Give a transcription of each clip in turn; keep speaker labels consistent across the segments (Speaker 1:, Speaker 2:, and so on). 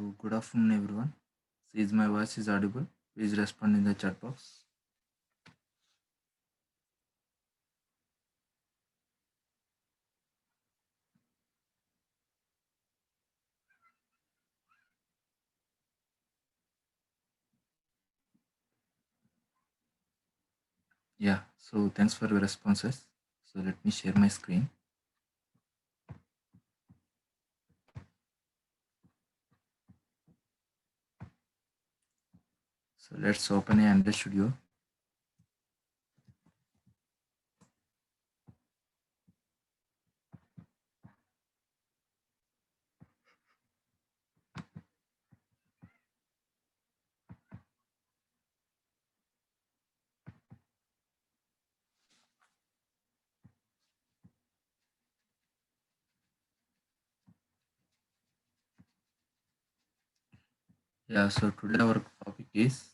Speaker 1: So good afternoon, everyone. Is my voice is audible? Please respond in the chat box. Yeah. So thanks for your responses. So let me share my screen. So let's open a Android Studio. Yeah. So today our topic is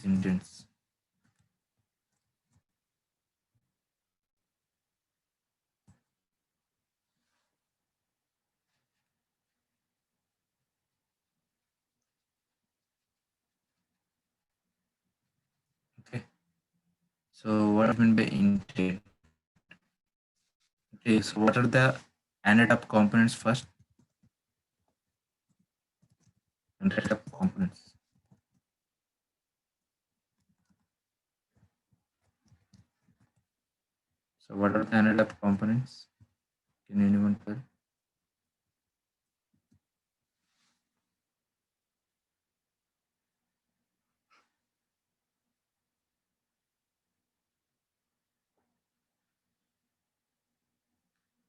Speaker 1: intents. Okay. So what I mean by intent? Okay. So what are the ended up components first? Ended up components. So what are the ended up components? Can anyone tell?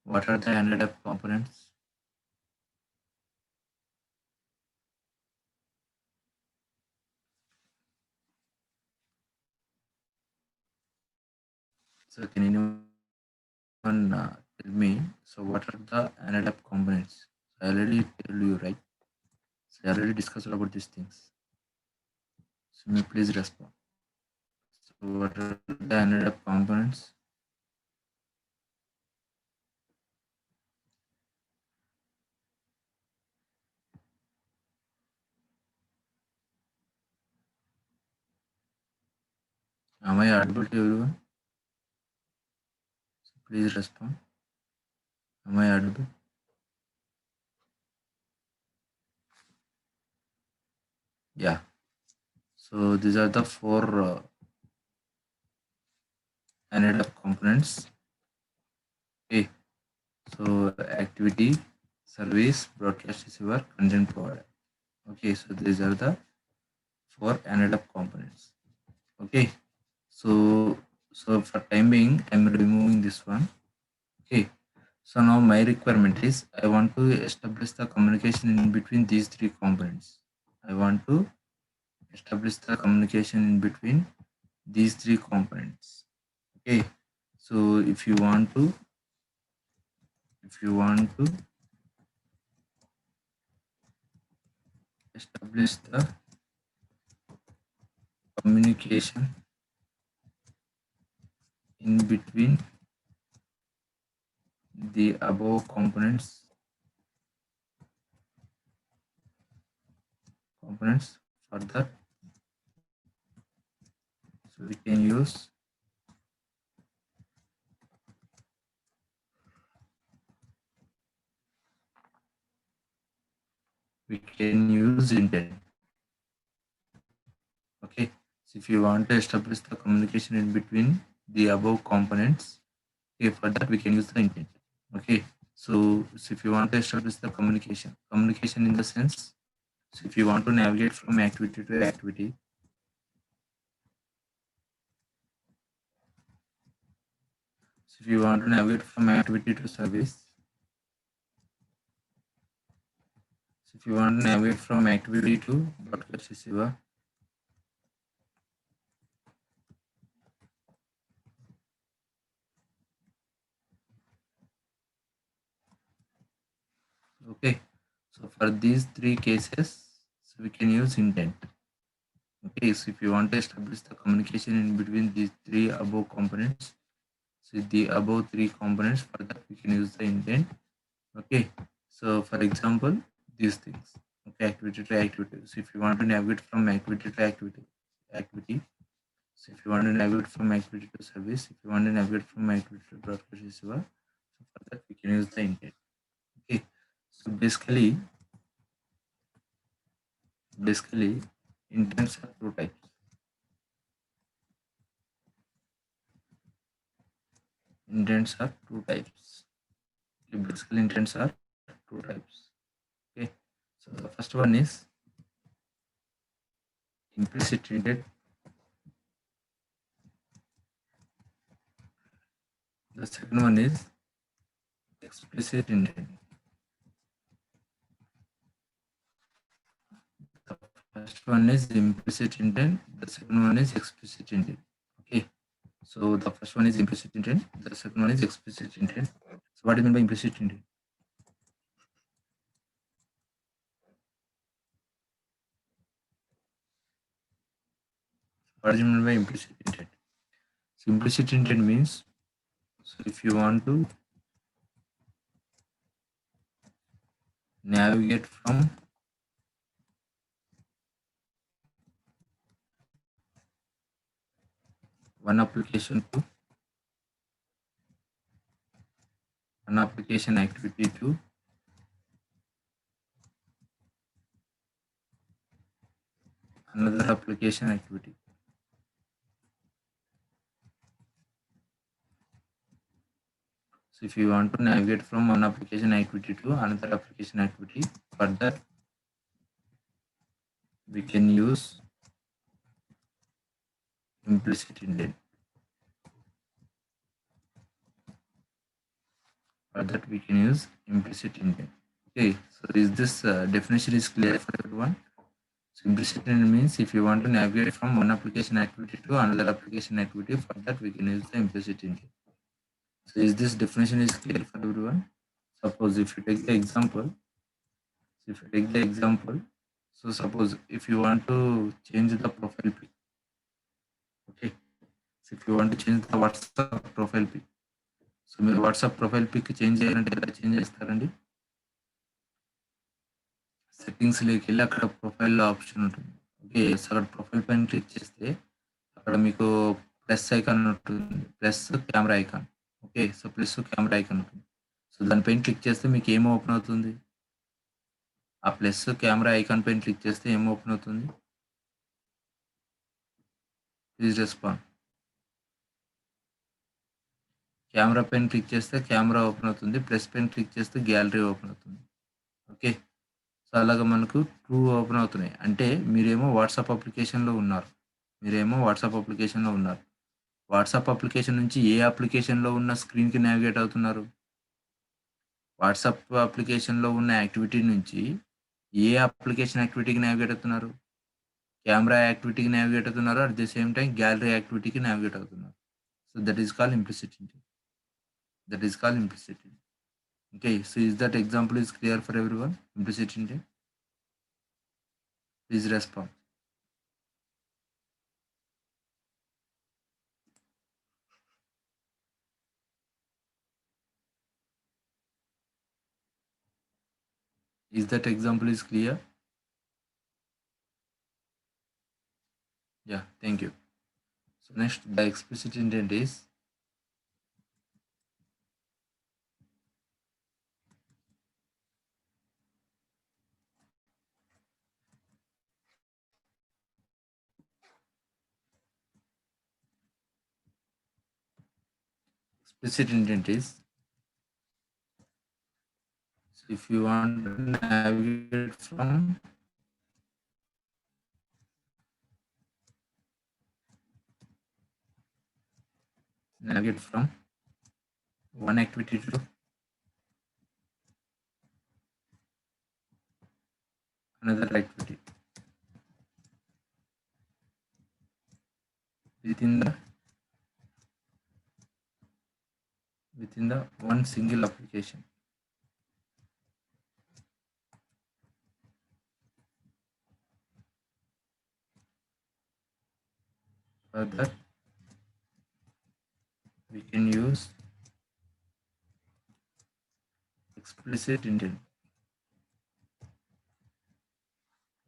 Speaker 1: What are the ended up components? So can anyone tell me? So what are the ended up components? I already tell you, right? So I already discussed about these things. So may please respond. So what are the ended up components? Am I audible to everyone? So please respond. Am I audible? Yeah. So these are the four ended up components. Okay. So activity, service, broadcast receiver, content provider. Okay. So these are the four ended up components. Okay. So for time being, I'm removing this one. Okay. So now my requirement is I want to establish the communication in between these three components. I want to establish the communication in between these three components. Okay. So if you want to establish the communication in between the above components for that, so we can use intent. Okay. So if you want to establish the communication in between the above components, okay, for that we can use the intent. Okay. So if you want to establish the communication in the sense, so if you want to navigate from activity to activity, so if you want to navigate from activity to service, so if you want to navigate from activity to broadcast receiver, okay. So for these three cases, so we can use intent. Okay, so if you want to establish the communication in between these three above components, so the above three components, for that we can use the intent. Okay, so for example, these things. Okay, activity to activity. So if you want to navigate from activity to activity. So if you want to navigate from activity to service, if you want to navigate from activity to broadcast receiver, so for that we can use the intent. Okay, so basically intents are two types. Intents are two types. Basically intents are two types. Okay, so the first one is implicit intent. The second one is explicit intent. The first one is implicit intent. The second one is explicit intent. Okay, so the first one is implicit intent. The second one is explicit intent. So what do you mean by implicit intent? What do you mean by implicit intent? So implicit intent means, so if you want to navigate from one application to one application activity to another application activity. So if you want to navigate from one application activity to another application activity, for that we can use implicit intent. For that we can use implicit intent. Okay, so is this definition is clear for everyone? So implicit intent means if you want to navigate from one application activity to another application activity, for that we can use the implicit intent. So is this definition is clear for everyone? Suppose if you take the example, so suppose if you want to change the profile pic, okay. So if you want to change the WhatsApp profile pic, so మీరు WhatsApp profile pic change చేయాలంటే ఎలా change చేస్తారండి? సెట్టింగ్స్లోకి వెళ్ళి అక్కడ ప్రొఫైల్లో option ఉంటుంది. Okay, so అక్కడ profile పైన క్లిక్ చేస్తే అక్కడ మీకు ప్లస్ ఐకాన్ ఉంటుంది, plus camera icon. Okay, so plus camera icon ఉంటుంది. సో దానిపైన క్లిక్ చేస్తే మీకు ఏం ఓపెన్ అవుతుంది? ఆ ప్లస్ కెమెరా ఐకాన్ పైన క్లిక్ చేస్తే ఏం ఓపెన్ అవుతుంది? Please respond. కెమెరా పైన క్లిక్ చేస్తే కెమెరా ఓపెన్ అవుతుంది, ప్లస్ పైన క్లిక్ చేస్తే గ్యాలరీ ఓపెన్ అవుతుంది. ఓకే, సో అలాగా మనకు టూ ఓపెన్ అవుతున్నాయి. అంటే మీరేమో వాట్సాప్ అప్లికేషన్లో ఉన్నారు, వాట్సాప్ అప్లికేషన్ నుంచి ఏ అప్లికేషన్లో ఉన్న స్క్రీన్కి నావిగేట్ అవుతున్నారు? వాట్సాప్ అప్లికేషన్లో ఉన్న యాక్టివిటీ నుంచి ఏ అప్లికేషన్ యాక్టివిటీకి నావిగేట్ అవుతున్నారు? కెమెరా యాక్టివిటీకి నావిగేట్ అవుతున్నారు, at the same time gallery యాక్టివిటీకి నావిగేట్ అవుతున్నారు. So that is called implicit intent. Okay, so is that example is clear for everyone? Implicit intent. Please respond. Is that example is clear? Yeah, thank you. So next, the explicit intent is so if you want to navigate from one activity to another activity within the one single application. For that, we can use explicit intent.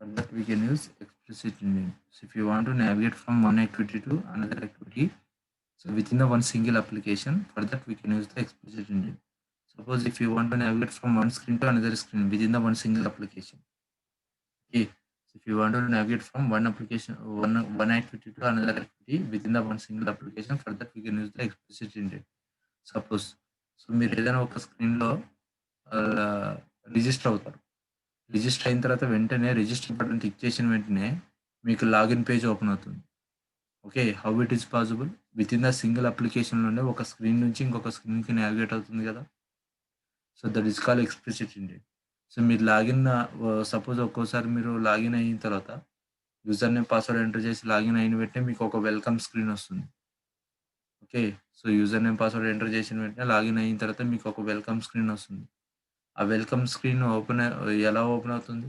Speaker 1: For that, we can use explicit intent. So if you want to navigate from one activity to another activity, so within the one single application, for that we can use the explicit intent. Suppose if you want to navigate from one screen to another screen within the one single application. Okay. So if you want to navigate from one application, one activity to another activity within the one single application, for that we can use the explicit intent. Suppose, so మీరు ఏదైనా ఒక స్క్రీన్లో register అవుతారు. Register అయిన తర్వాత వెంటనే register button click చేసిన వెంటనే మీకు లాగిన్ పేజ్ ఓపెన్ అవుతుంది. Okay. How it is possible? Within the single అప్లికేషన్‌లోనే ఒక స్క్రీన్ నుంచి ఇంకొక స్క్రీన్‌కి నావిగేట్ అవుతుంది కదా! So, that is called explicit intent. So, మీరు సపోజ్ ఒక్కోసారి మీరు లాగిన్ అయిన తర్వాత యూజర్ నేమ్, పాస్వర్డ్ ఎంటర్ చేసి లాగిన్ అయిన వెంటనే మీకు ఒక వెల్కమ్ స్క్రీన్ వస్తుంది. Okay. So, user name, password enter చేసిన వెంటనే లాగిన్ అయిన తర్వాత మీకు ఒక వెల్కమ్ స్క్రీన్ వస్తుంది. ఆ వెల్కమ్ స్క్రీన్ ఎలా ఓపెన్ అవుతుంది?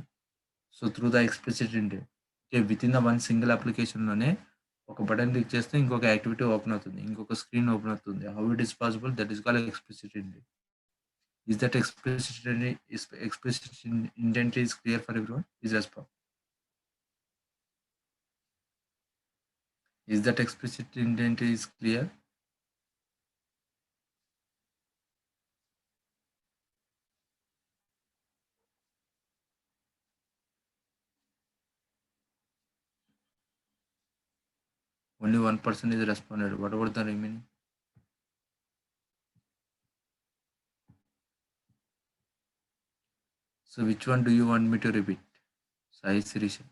Speaker 1: So, through the explicit intent. Okay. Within the one single అప్లికేషన్‌లోనే ఒక బటన్ క్లిక్ చేస్తే ఇంకొక యాక్టివిటీ ఓపెన్ అవుతుంది. ఇంకొక స్క్రీన్ ఓపెన్ అవుతుంది. How it is possible? That is called explicit intent. Is that explicit intent is clear for everyone? Is response. Is that explicit intent is clear? Only one person is responded. What about the remaining? So which one do you want me to repeat? Sai Sirisha.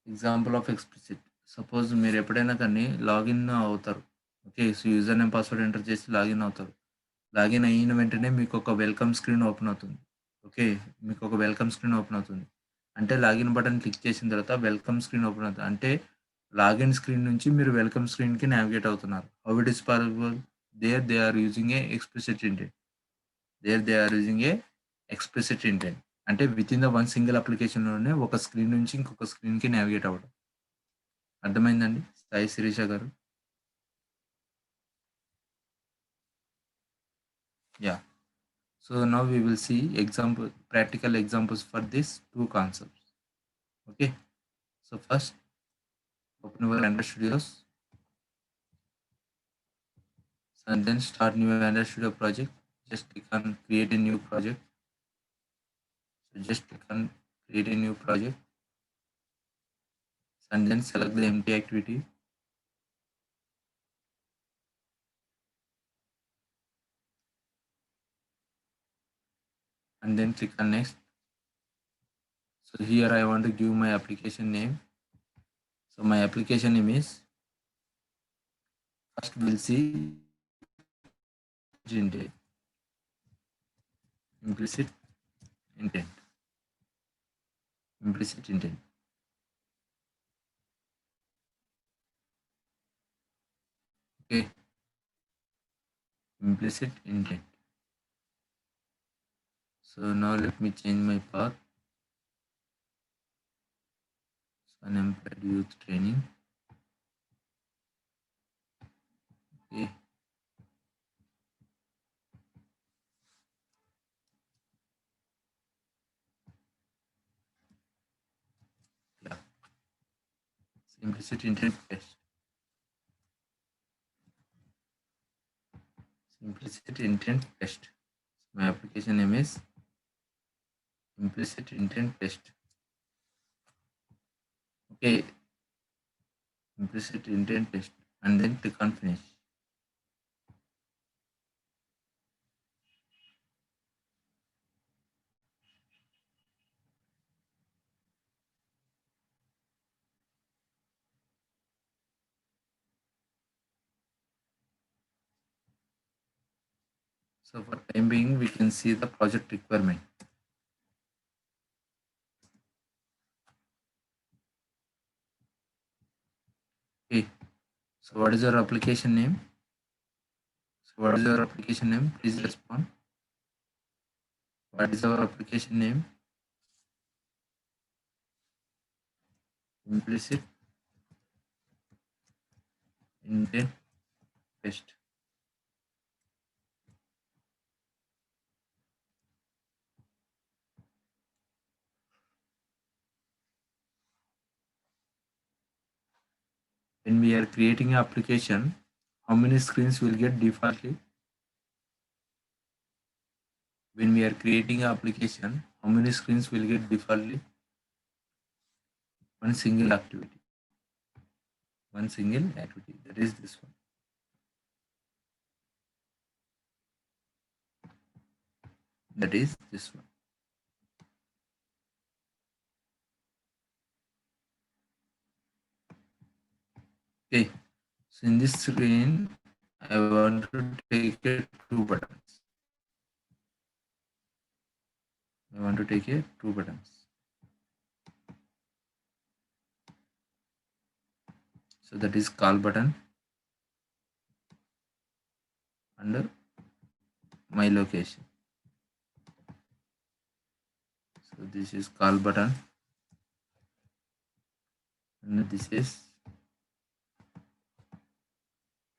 Speaker 1: Example of explicit. Suppose మీరు ఎప్పుడైనా కానీ login అవుతారు. Okay. So, user name, password enter చేసి login అవుతారు. Login అయిన వెంటనే మీకొక welcome screen open అవుతుంది. ఓకే. మీకొక వెల్కమ్ స్క్రీన్ ఓపెన్ అవుతుంది. అంటే లాగిన్ బటన్ క్లిక్ చేసిన తర్వాత వెల్కమ్ స్క్రీన్ ఓపెన్ అవుతుంది. అంటే లాగిన్ స్క్రీన్ నుంచి మీరు వెల్కమ్ స్క్రీన్‌కి నావిగేట్ అవుతున్నారు. How it is possible? They are using a explicit intent. They are using a explicit intent. అంటే వితిన్ ద వన్ సింగిల్ అప్లికేషన్‌లోనే ఒక స్క్రీన్ నుంచి ఇంకొక స్క్రీన్‌కి నావిగేట్ అవ్వడం. అర్థమైందండి సాయి శిరీష గారు? Yeah! So now we will see practical examples for these two concepts. Okay. So first, open your Android Studios and then start new Android Studio project. Just click on create a new project. So just click on create a new project and then select the empty activity. And then click on next. So here I want to give my application name. So my application name is, first we'll see intent, implicit intent, implicit intent. Okay, implicit intent. So now let me change my path. So unemployed youth training. Okay. Yeah. Implicit intent test. Implicit intent test. My application name is implicit intent test. Okay. Implicit intent test. And then click on finish. So for time being, we can see the project requirement. Okay. So what is your application name? So what is your application name? Please respond. What is our application name? Implicit intent test. When we are creating an application, how many screens will get defaultly? When we are creating an application, how many screens will get defaultly? One single activity. One single activity. That is this one. That is this one. Okay. So in this screen, I want to take two buttons. I want to take two buttons. So that is call button under my location. So this is call button and this is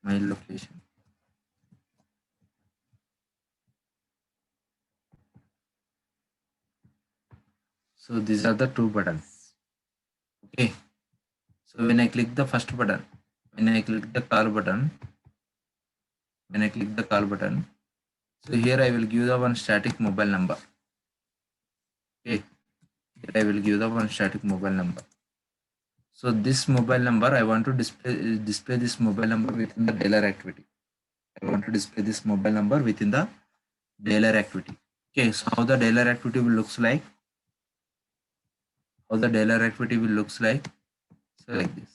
Speaker 1: my location. So these are the two buttons. Okay. So when I click the first button, when I click the call button, so here I will give the one static mobile number. Okay. Here I will give the one static mobile number. So this mobile number, I want to display this mobile number within the dialer activity. I want to display this mobile number within the dialer activity. Okay, so how the dialer activity will looks like? How the dialer activity will looks like? So like this.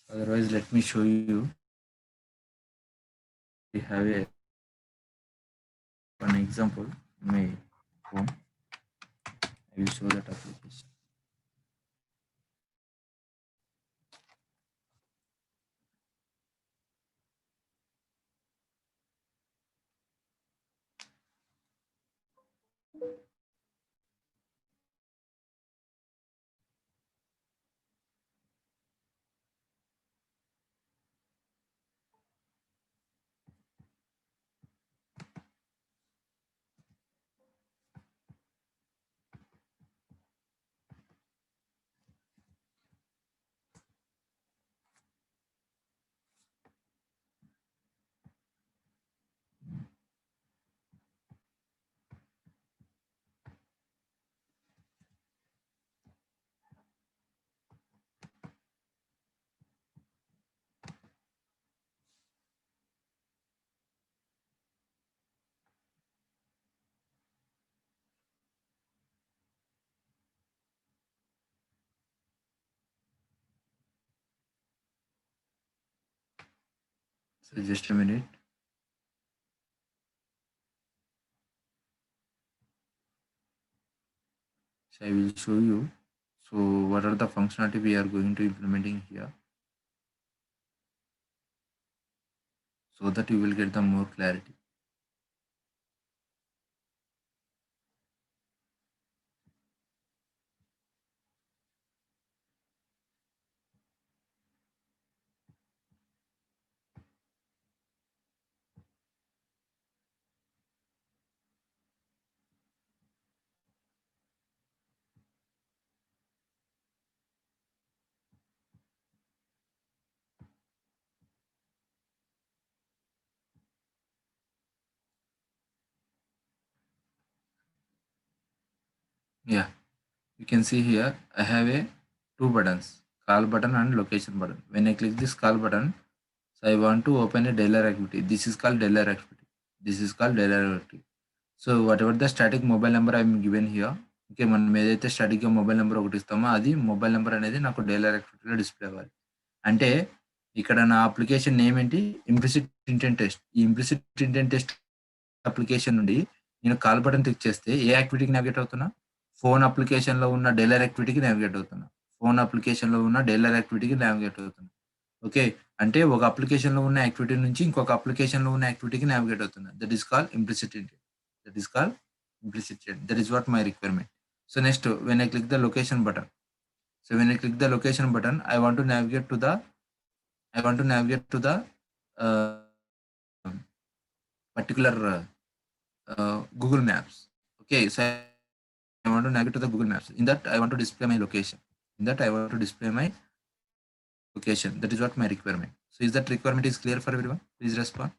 Speaker 1: Otherwise, let me show you. We have one example in my phone. I will show that application. So just a minute. So I will show you. So what are the functionality we are going to implementing here, so that you will get the more clarity. Yeah, you can see here I have a two buttons, call button and location button. When I click this call button, so I want to open a dialer activity. This is called dialer activity. This is called dialer activity. So whatever the static mobile number I'm given here. Okay, మనం ఏదైతే స్టాటిక్గా mobile number ఒకటి ఇస్తామో అది mobile number అనేది నాకు dialler యాక్టివిటీలో display అవ్వాలి. అంటే ఇక్కడ నా అప్లికేషన్ నేమ్ ఏంటి, ఇంప్లిసిట్ ఇంటెంట్ టెస్ట్. ఈ ఇంప్లిసిట్ ఇంటెంట్ టెస్ట్ అప్లికేషన్ నుండి నేను కాల్ బటన్ క్లిక్ చేస్తే ఏ యాక్టివిటీకి నావిగేట్ అవుతున్నా, ఫోన్ అప్లికేషన్లో ఉన్న డైలర్ యాక్టివిటీకి నావిగేట్ అవుతున్నా. ఫోన్ అప్లికేషన్లో ఉన్న డైలర్ యాక్టివిటీకి నావిగేట్ అవుతున్నా. ఓకే, అంటే ఒక అప్లికేషన్లో ఉన్న యాక్టివిటీ నుంచి ఇంకొక అప్లికేషన్లో ఉన్న యాక్టివిటీకి నావిగేట్ అవుతున్నా. That is call implicit intent. That is called implicit intent. That is what my requirement. So next, when I click the location button, so when I click the location button, I want to navigate to the uh, particular Google Maps. Okay, so I want to navigate to the Google Maps. In that, I want to display my location. That is what my requirement. So is that requirement is clear for everyone? Please respond.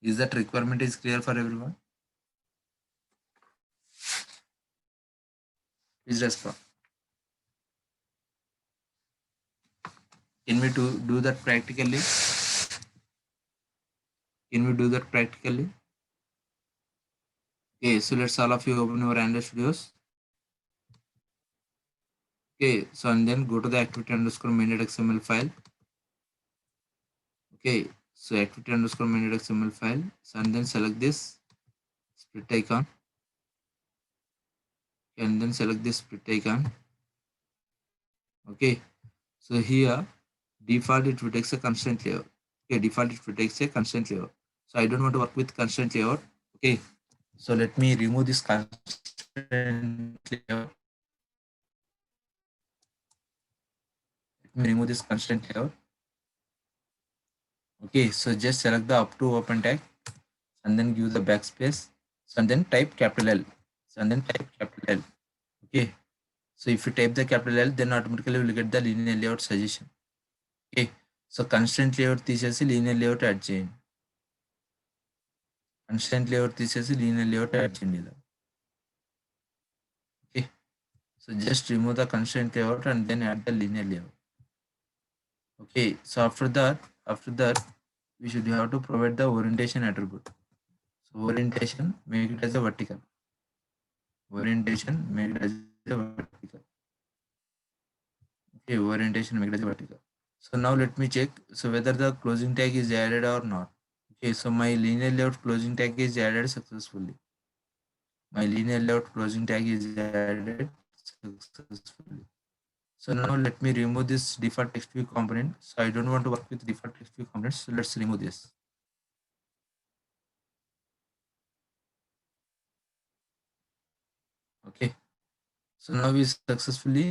Speaker 1: Is that requirement is clear for everyone? Please respond. Can we do that practically? Can we do that practically? Okay, so let's all of you open your Android Studios. Okay, so and then go to the activity underscore main.xml file. Okay, so activity underscore main.xml file. So and then select this split icon. And then select this split icon. Okay, so here default it will take a constraint layout. Okay, default it will take a constraint layout. So I don't want to work with constraint layout. Okay, so let me remove this constraint layout. Remove this constraint layout. Okay, so just select the up to open tag and then give the backspace, and then type capital L, and then type capital L. Okay, so if you type the capital L, then automatically you will get the linear layout suggestion. Okay, so constraint layout తీసేసి linear layout add చేయండి. Constraint layout తీసేసి linear layout add చేయండి ఇలా. Okay, so just remove the constraint layout and then add the linear layout. Okay, so after that we should have to provide the orientation attribute. So orientation, make it as a vertical. Orientation, make it as a vertical. Okay, orientation, make it as a vertical. So now let me check so whether the closing tag is added or not. Okay, so my linear layout closing tag is added successfully. My linear layout closing tag is added successfully. So now let me remove this default text view component. So I don't want to work with default text view components. So let's remove this. Okay, so now we successfully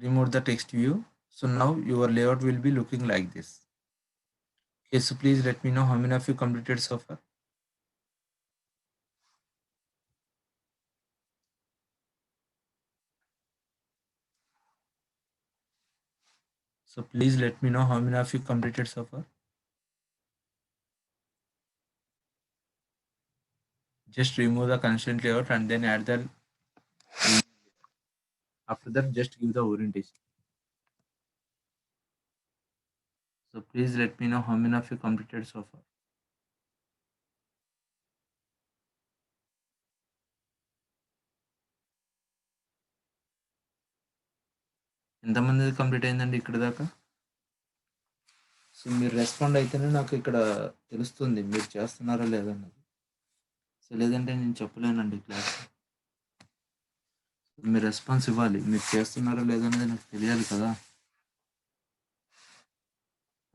Speaker 1: remove the text view. So now your layout will be looking like this. Okay, so please let me know how many of you completed so far. So please let me know how many of you completed so far. Just remove the constraint layout and then add the, after that just give the orientation. So please let me know how many of you completed so far. ఎంతమంది complete అయిందండి ఇక్కడ దాకా? So మీరు respond అయితేనే నాకు ఇక్కడ తెలుస్తుంది మీరు చేస్తున్నారా లేదన్నది. సో లేదంటే నేను చెప్పలేనండి క్లాస్. మీరు రెస్పాన్స్ ఇవ్వాలి, మీరు చేస్తున్నారా లేదన్నది నాకు తెలియాలి కదా.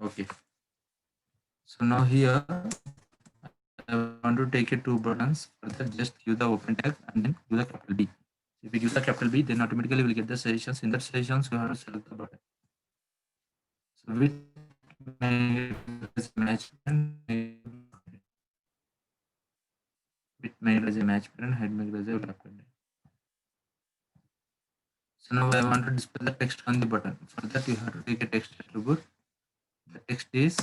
Speaker 1: Okay, so now here I want to take it two buttons. For that, just give the open tag and then give the capital B. If you give the capital B, then automatically we'll get the suggestions. In that suggestions, you have to select the button. So with match with made as a match parent, head made as a button. So now I want to display the text on the button. For that, you have to take a text attribute. The text is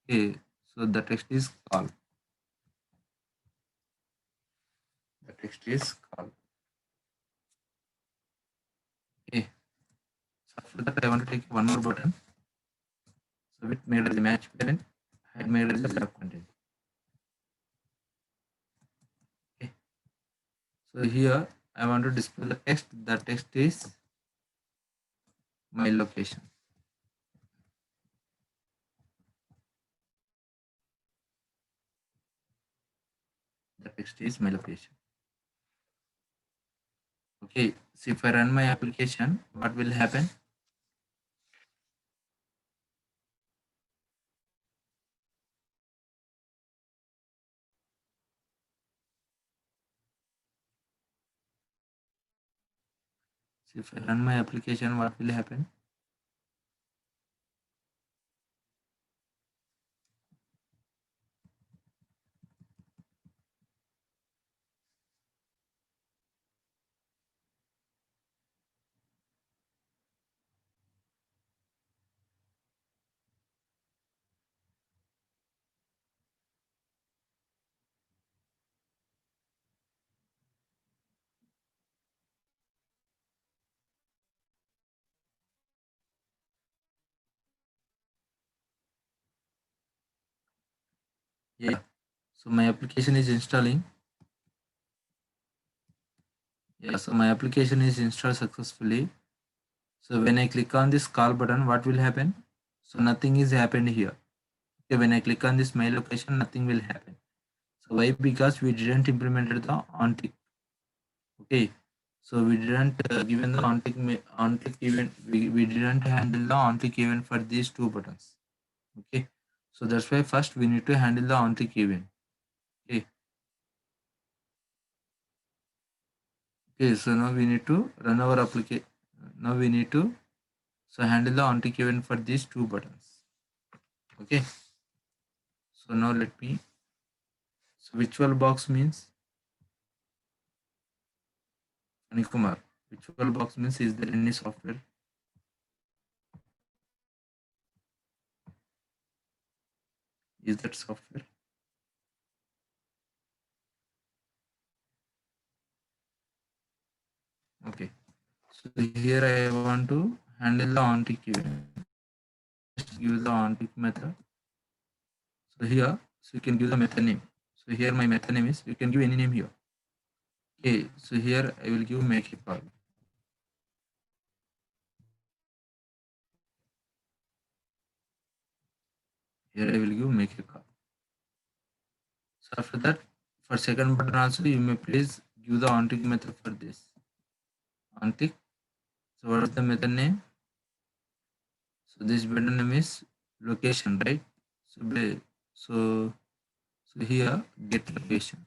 Speaker 1: okay. So the text is call. text is called. Okay. So after that, I want to take one more button. So with made as a match parent, hide made as a graph content. Okay. So here I want to display the text. The text is my location. The text is my location. Okay. So if I run my application, what will happen? So if I run my application, what will happen? Yeah. So my application is installing. Yeah. So my application is installed successfully. So when I click on this call button, what will happen? So nothing is happened here. Okay. When I click on this my location, nothing will happen. So why? Because we didn't implemented the onTick. Okay. So we didn't given the onTick event. We didn't handle the onTick event for these two buttons. Okay. So that's why first we need to handle the onTick event. Okay. Okay. So now we need to run our application. Now we need to handle the onTick event for these two buttons. Okay. So now let me. So virtual box means Anikumar. Virtual box means is there any software? Is that software? Okay. So here I want to handle the onTick event. Just use the onTick method. So here, so you can give the method name. So here my method name is, you can give any name here. Okay. So here I will give make a call. Here I will give make a call. So after that, for second button also, you may please give the onTick method for this. OnTick. So what is the method name? So this button name is location, right? So so here get location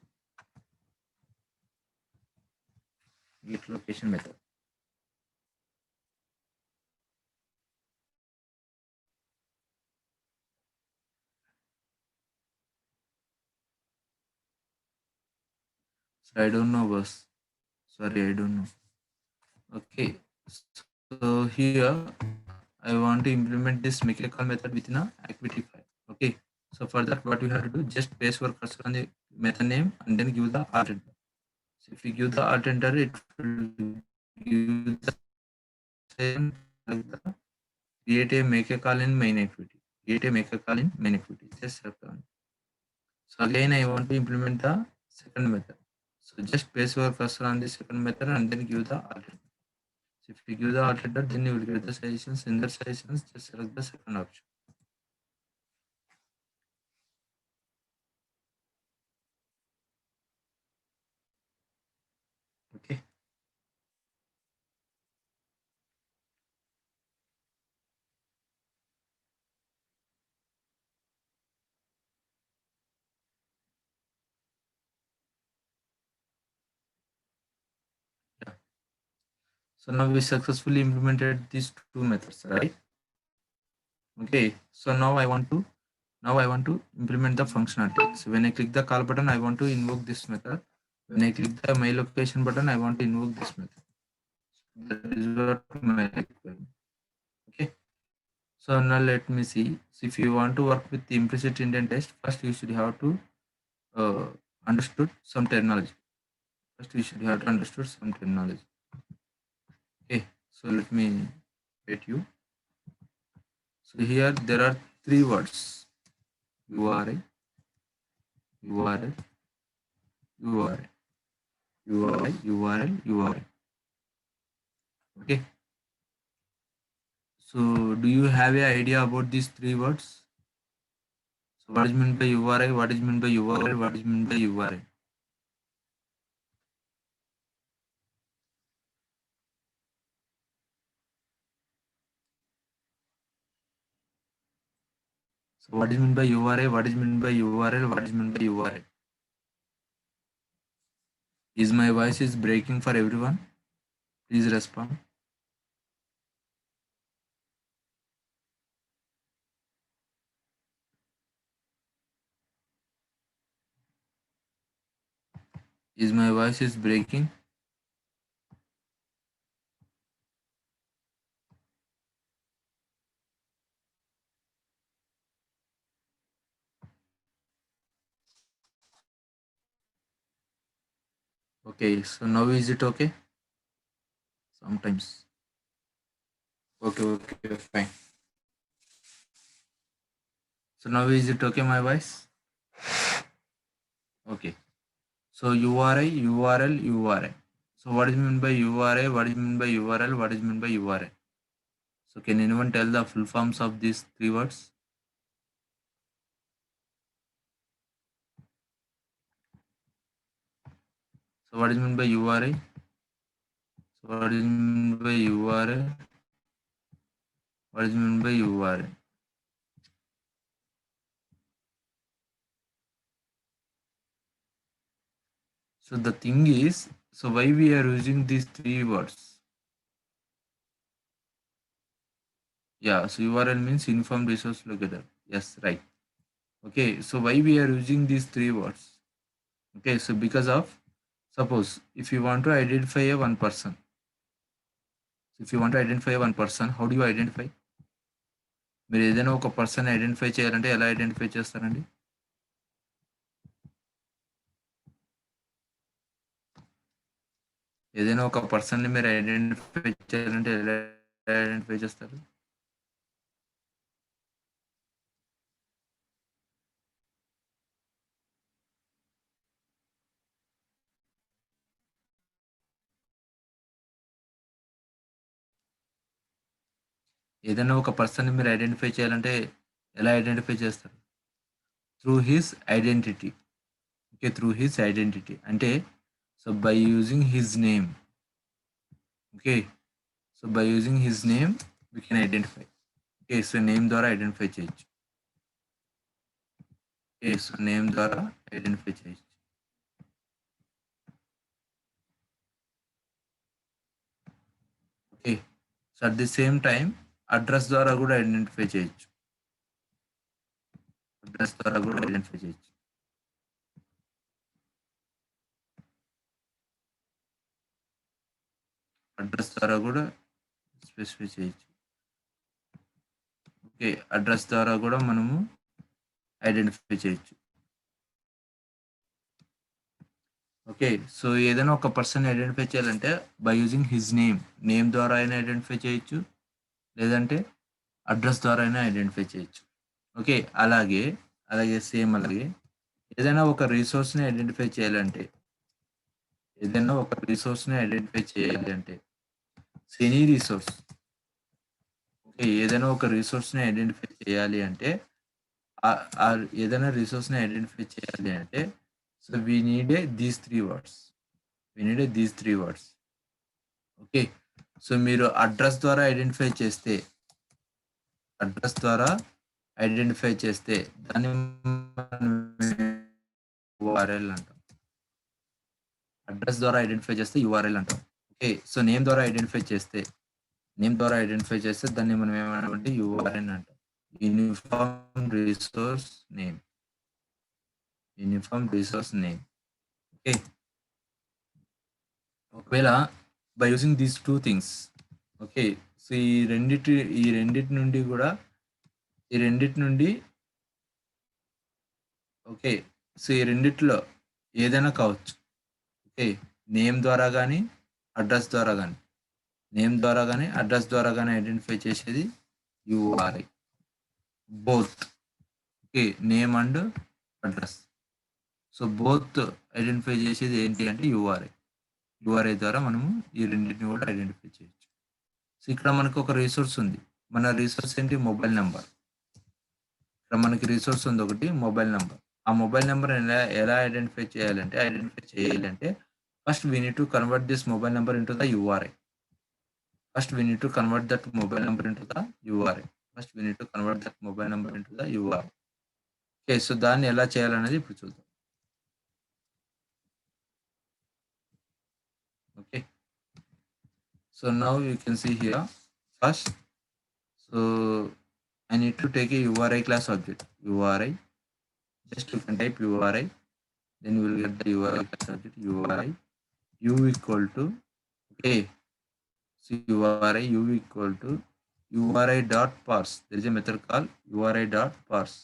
Speaker 1: method. So I don't know, boss. Sorry, I don't know. Okay. So here I want to implement this make a call method within a activity file. Okay. So for that, what we have to do, just paste our cursor on the method name and then give the alt enter. So if you give the alt enter, it will give the same like the create a make a call in main activity. Create a make a call in main activity. Just select on. So again, I want to implement the second method. So just paste your cursor on the second method and then give the alt enter. So if you give the alt enter, then you will get the suggestions. In the suggestions, just select the second option. Okay. Yeah. So now we successfully implemented these two methods, right? Okay. So now I want to implement the functionality. So when I click the call button, I want to invoke this method. When I click the my location button, I want to invoke this method. That is what my requirement. Okay. So now let me see. So if you want to work with the implicit intent test, first you should have to understood some terminology. First, we should have to understood some terminology. Okay, so let me get you. So here there are three words: URI, URL, URI, URI, URL, URI. Okay. So do you have an idea about these three words? So what is meant by URI? What is meant by URL? What is meant by URI? So what is meant by URI? What is meant by URL? What is meant by URI? Is my voice is breaking for everyone? Please respond. Is my voice is breaking? Okay, so now is it okay? Sometimes. Okay, fine. So now is it okay, my voice? Okay. So URI, URL, URI. So what is meant by URI? What is meant by URL? What is meant by URI? So can anyone tell the full forms of these three words? So what is meant by URI? So what is meant by URL? What is meant by URI? So the thing is, so why we are using these three words? Yeah, so URL means uniform resource locator. Yes, right. Okay, so why we are using these three words? Okay, so because of, suppose if you want to identify a one person, how do you identify? మీరు ఏదైనా ఒక person identify చేయాలంటే ఎలా identify చేస్తారండి? ఏదైనా ఒక పర్సన్ని మీరు ఐడెంటిఫై చేయాలంటే ఎలా ఐడెంటిఫై చేస్తారు? ఏదైనా ఒక పర్సన్ని మీరు ఐడెంటిఫై చేయాలంటే ఎలా ఐడెంటిఫై చేస్తారు? Through his identity. Okay, through his identity అంటే so by using his name. Okay, so by using his name we can identify. Okay, so name ద్వారా ఐడెంటిఫై చేయొచ్చు. ఓకే, సో నేమ్ ద్వారా ఐడెంటిఫై చేయొచ్చు. Okay, so at the same time address ద్వారా కూడా identify చేయొచ్చు. Address ద్వారా కూడా identify చేయొచ్చు. అడ్రస్ ద్వారా కూడా స్పెసిఫై చేయొచ్చు. ఓకే, అడ్రస్ ద్వారా కూడా మనము ఐడెంటిఫై చేయొచ్చు. ఓకే, సో ఏదైనా ఒక పర్సన్ ఐడెంటిఫై చేయాలంటే బై యూజింగ్ హిజ్ నేమ్ ద్వారా అయినా ఐడెంటిఫై చేయొచ్చు, లేదంటే అడ్రస్ ద్వారా అయినా ఐడెంటిఫై చేయొచ్చు. ఓకే, అలాగే సేమ్ అలాగే ఏదైనా ఒక రిసోర్స్ని ఐడెంటిఫై చేయాలంటే ఎనీ రిసోర్స్. ఓకే, ఏదైనా ఒక రిసోర్స్ని ఐడెంటిఫై చేయాలి అంటే ఏదైనా రిసోర్స్ని ఐడెంటిఫై చేయాలి అంటే so we need these three words. Okay, so మీరు అడ్రస్ ద్వారా ఐడెంటిఫై చేస్తే దాన్ని URL అంటాం. అడ్రస్ ద్వారా ఐడెంటిఫై చేస్తే URL అంటాం. ఓకే, సో నేమ్ ద్వారా ఐడెంటిఫై చేస్తే దాన్ని మనం ఏమంటామంటే URN అంటాం. Uniform resource name. ఓకే, ఒకవేళ by using these two things. Okay, so ఈ రెండిటి నుండి ఓకే, సో ఈ రెండిట్లో ఏదైనా కావచ్చు. ఓకే, నేమ్ ద్వారా కానీ అడ్రస్ ద్వారా కానీ నేమ్ ద్వారా కానీ అడ్రస్ ద్వారా కానీ ఐడెంటిఫై చేసేది URI both. Okay, name and address. So both identify చేసేది ఏంటి అంటే యూఆర్ఐ. యూఆర్ఐ ద్వారా మనము ఈ రెండింటిని కూడా ఐడెంటిఫై చేయొచ్చు. సో ఇక్కడ మనకు ఒక రిసోర్స్ ఉంది. మన రిసోర్స్ ఏంటి? Mobile number. ఇక్కడ మనకి రిసోర్స్ ఉంది ఒకటి, మొబైల్ నెంబర్. ఆ మొబైల్ నెంబర్ ఎలా ఐడెంటిఫై చేయాలంటే first we need to convert this mobile number into the URI. First we need to convert that mobile number into the URI. Okay, so దాన్ని ఎలా చేయాలనేది ఇప్పుడు చూద్దాం. Okay, so now you can see here first, so I need to take a URI class object. URI, just you can type URI, then you will get the URI class object. URI u equal to, okay, so URI u equal to URI dot parse. There is a method called URI dot parse.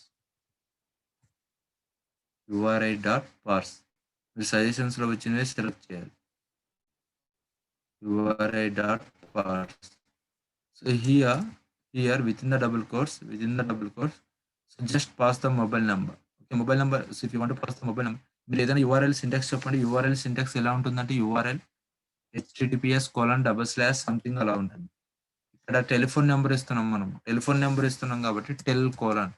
Speaker 1: URI dot parse. మీరు suggestions లో వచ్చినవి select చేయాలి. URI dot parse. So here within the double quotes, so just pass the mobile number. Okay, mobile number. So if you want to pass the mobile number, మీరు ఏదైనా URL syntax చెప్పండి. URL syntax ఎలా ఉంటుందంటే URL https:// something అలా ఉంటుంది. ఇక్కడ telephone number ఇస్తున్నాం, మనం టెలిఫోన్ నెంబర్ ఇస్తున్నాం కాబట్టి tell colon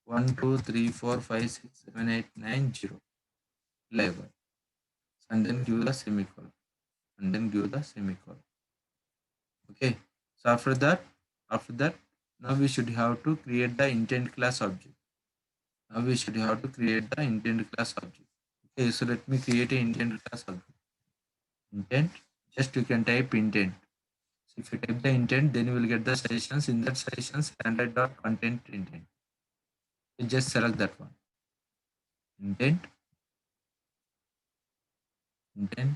Speaker 1: 1 2 3 4 5 6 7 8 9 0 11, and then give the semicolon, okay. So after that now we should have to create the intent class object. Okay, so let me create an intent class object. Intent, just you can type intent. So if you type the intent, then you will get the suggestions. In that suggestions, standard.content intent. You just select that one. Intent. Intent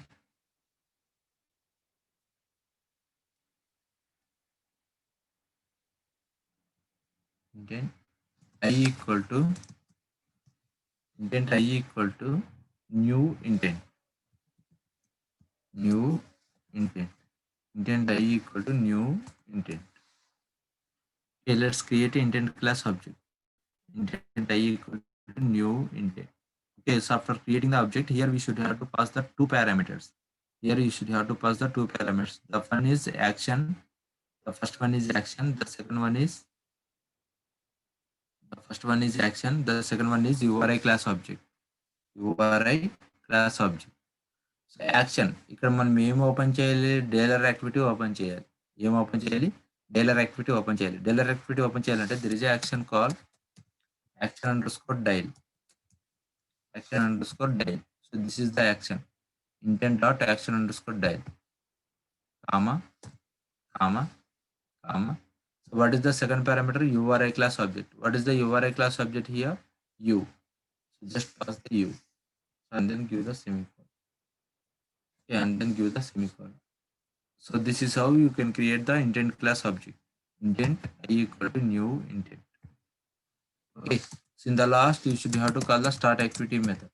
Speaker 1: I equal to new intent. Intent I equal to new intent. Okay, let's create an intent class object. Intent I equal to new intent. Okay, so after creating the object, here we should have to pass the two parameters. The one is action. The first one is action. The second one is action. The second one is URI class object. So action, ఇక్కడ మనం ఏం open చేయాలి? Dialler activity open చేయాలి. Dialler activity open చేయాలంటే there is a action called action underscore dial. So this is the action, intent dot action underscore dial, comma. So what is the second parameter? URI class object. What is the URI class object here? U. So just pass the U and then give the semicolon. Okay, and then give the semicolon. So this is how you can create the intent class object. Intent I equal to new intent. Okay, so in the last you should have to call the start activity method.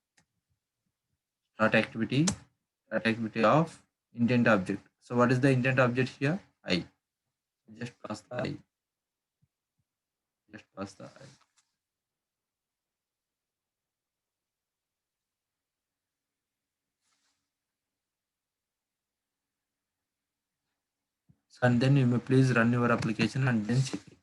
Speaker 1: Start activity of intent object. So what is the intent object here? I. Just pass the I. And then you may please run your application and then check it.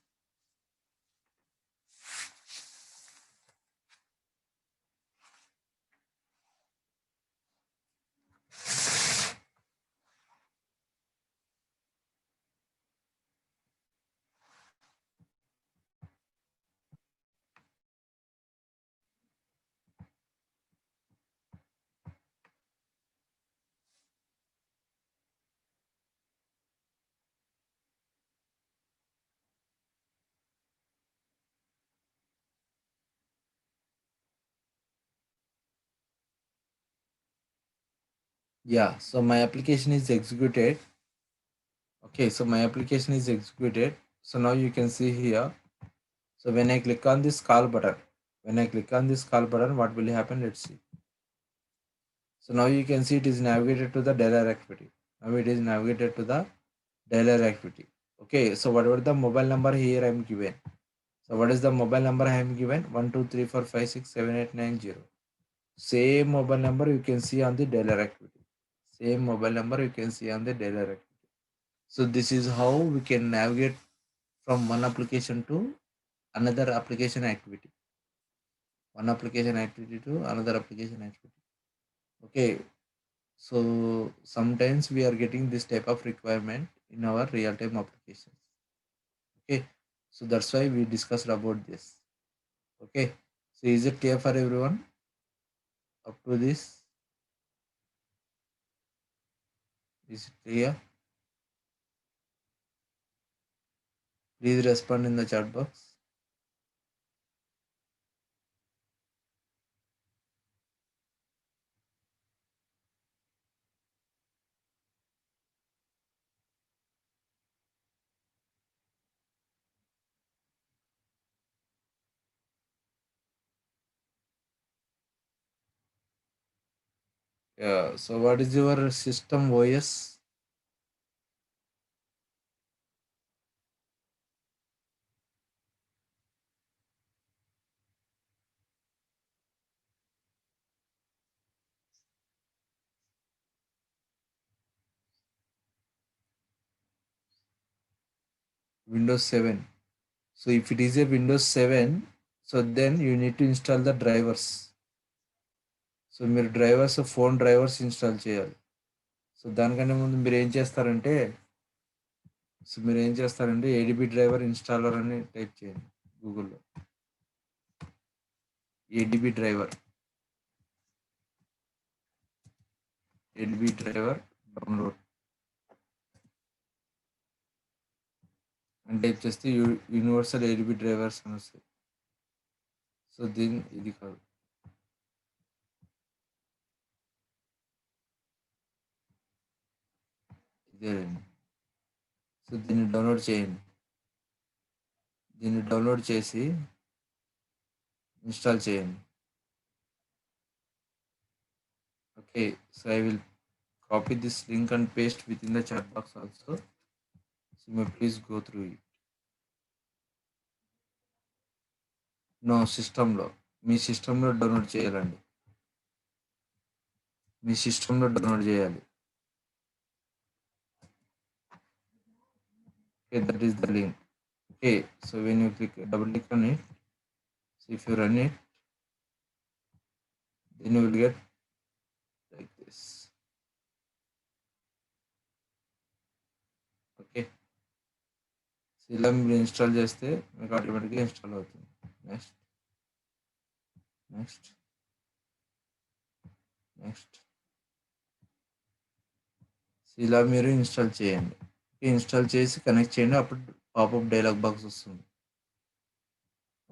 Speaker 1: Yeah, so my application is executed. Okay, so my application is executed. So now you can see here. So when I click on this call button, what will happen? Let's see. So now you can see it is navigated to the dialer activity. Now it is navigated to the dialer activity. Okay, so whatever the mobile number here I am given. So what is the mobile number I am given? 123456789 Same mobile number you can see on the dialer activity. Same mobile number you can see on the dialer activity. So this is how we can navigate from one application to another application activity. One application activity to another application activity. Okay, so sometimes we are getting this type of requirement in our real-time applications. Okay, so that's why we discussed about this. Okay, so is it clear for everyone up to this? Is it clear? Please respond in the chat box. Yeah, so what is your system OS? Windows 7. So if it is a Windows 7, so then you need to install the drivers. So మీరు drivers phone drivers install చేయాలి. So దానికంటే ముందు మీరు ఏం చేస్తారంటే ADB driver installer అని type చేయండి గూగుల్‌లో. ఏడిబి డ్రైవర్ డౌన్లోడ్ అని టైప్ చేస్తే యూనివర్సల్ ఏడిబి డ్రైవర్స్ అని వస్తాయి. సో ఇది కాదు. ఇదేనండి. సో దీన్ని డౌన్లోడ్ చేయండి. దీన్ని డౌన్లోడ్ చేసి ఇన్స్టాల్ చేయండి. Okay. So I will copy this link and paste within the chat box also. So you may please go through it. No, సిస్టంలో మీ సిస్టంలో డౌన్లోడ్ చేయాలండి. మీ సిస్టంలో డౌన్లోడ్ చేయాలి. Okay, that is the link. Okay, so when you double click on it, so if you run it, then you will get like this. Okay, so ఇలా మీరు install చేస్తే మీకు ఆటోమేటిక్గా ఇన్స్టాల్ అవుతుంది. నెక్స్ట్ నెక్స్ట్ నెక్స్ట్ ఇలా మీరు install చేయండి. Install చేసి కనెక్ట్ చేయండి. అప్పుడు పాపప్ డైలాగ్ బాక్స్ వస్తుంది.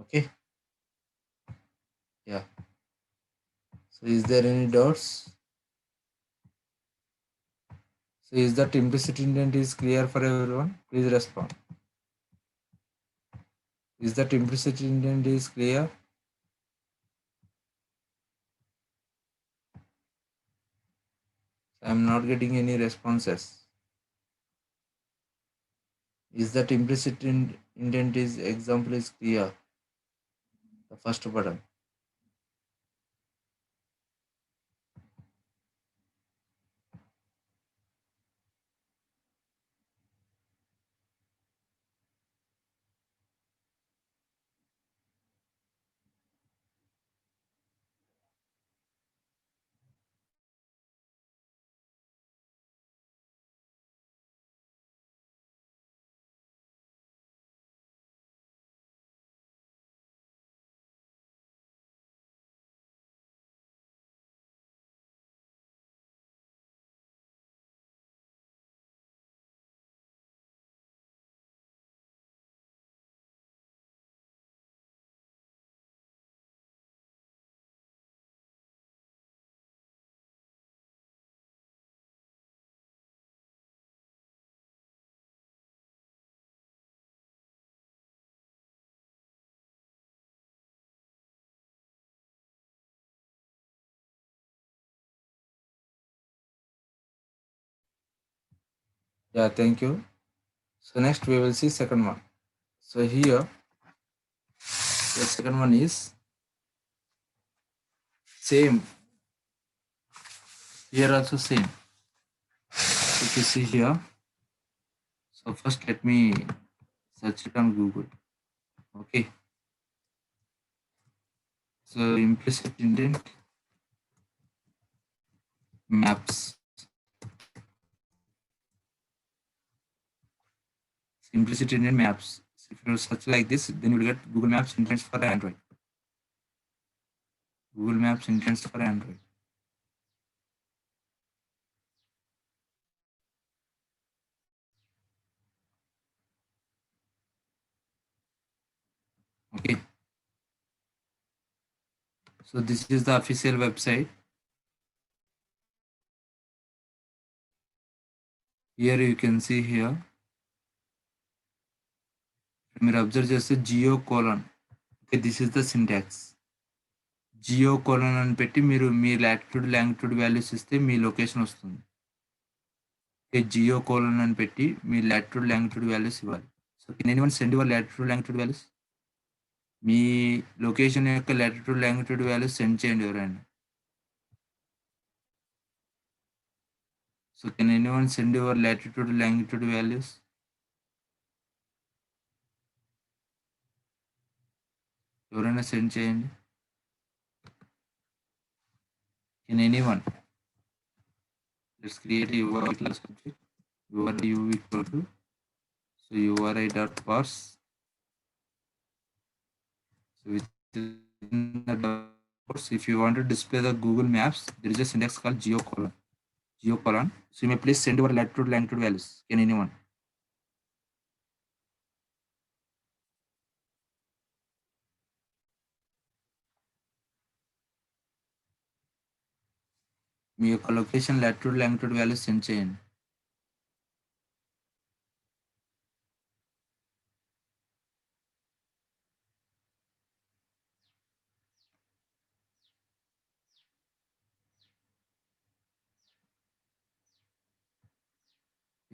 Speaker 1: Okay, yeah. So is there any doubts? So is that implicit intent is clear for everyone? Please respond. Is that implicit intent is clear? I am not getting any responses. Is that implicit intent is example is clear? The first button. Yeah, thank you. So next we will see second one. So here the second one is same. Here also same. If you see here, so first let me search it on Google. Okay. So implicit intent maps. Implicit intent maps. So if you search like this, then you will get Google Maps intents for Android. Google Maps intents for Android. Okay. So this is the official website. Here you can see here. మీరు observe చేస్తే geo colon. Okay, this is the syntax. Geo colon అని పెట్టి మీరు మీ latitude longitude values ఇస్తే మీ location వస్తుంది. Okay, geo colon అని పెట్టి మీ లాటిట్యూడ్ లాంగిట్యూడ్ వాల్యూస్ ఇవ్వాలి. So can anyone send your latitude longitude values? మీ లొకేషన్ యొక్క లాటిట్యూడ్ లాంగిట్యూడ్ వాల్యూస్ సెండ్ చేయండి ఎవరైనా. So can anyone send your latitude longitude values? ఎవరైనా సెండ్ చేయండి. Can anyone? Let's create a URI class object. URI u equal to so URI dot parse. So within the parse, if you want to display the Google Maps, there is a syntax called geocolon. Geocolon. So you may please send your latitude longitude values. Can anyone? మీ యొక్క location latitude longitude values send చేయండి.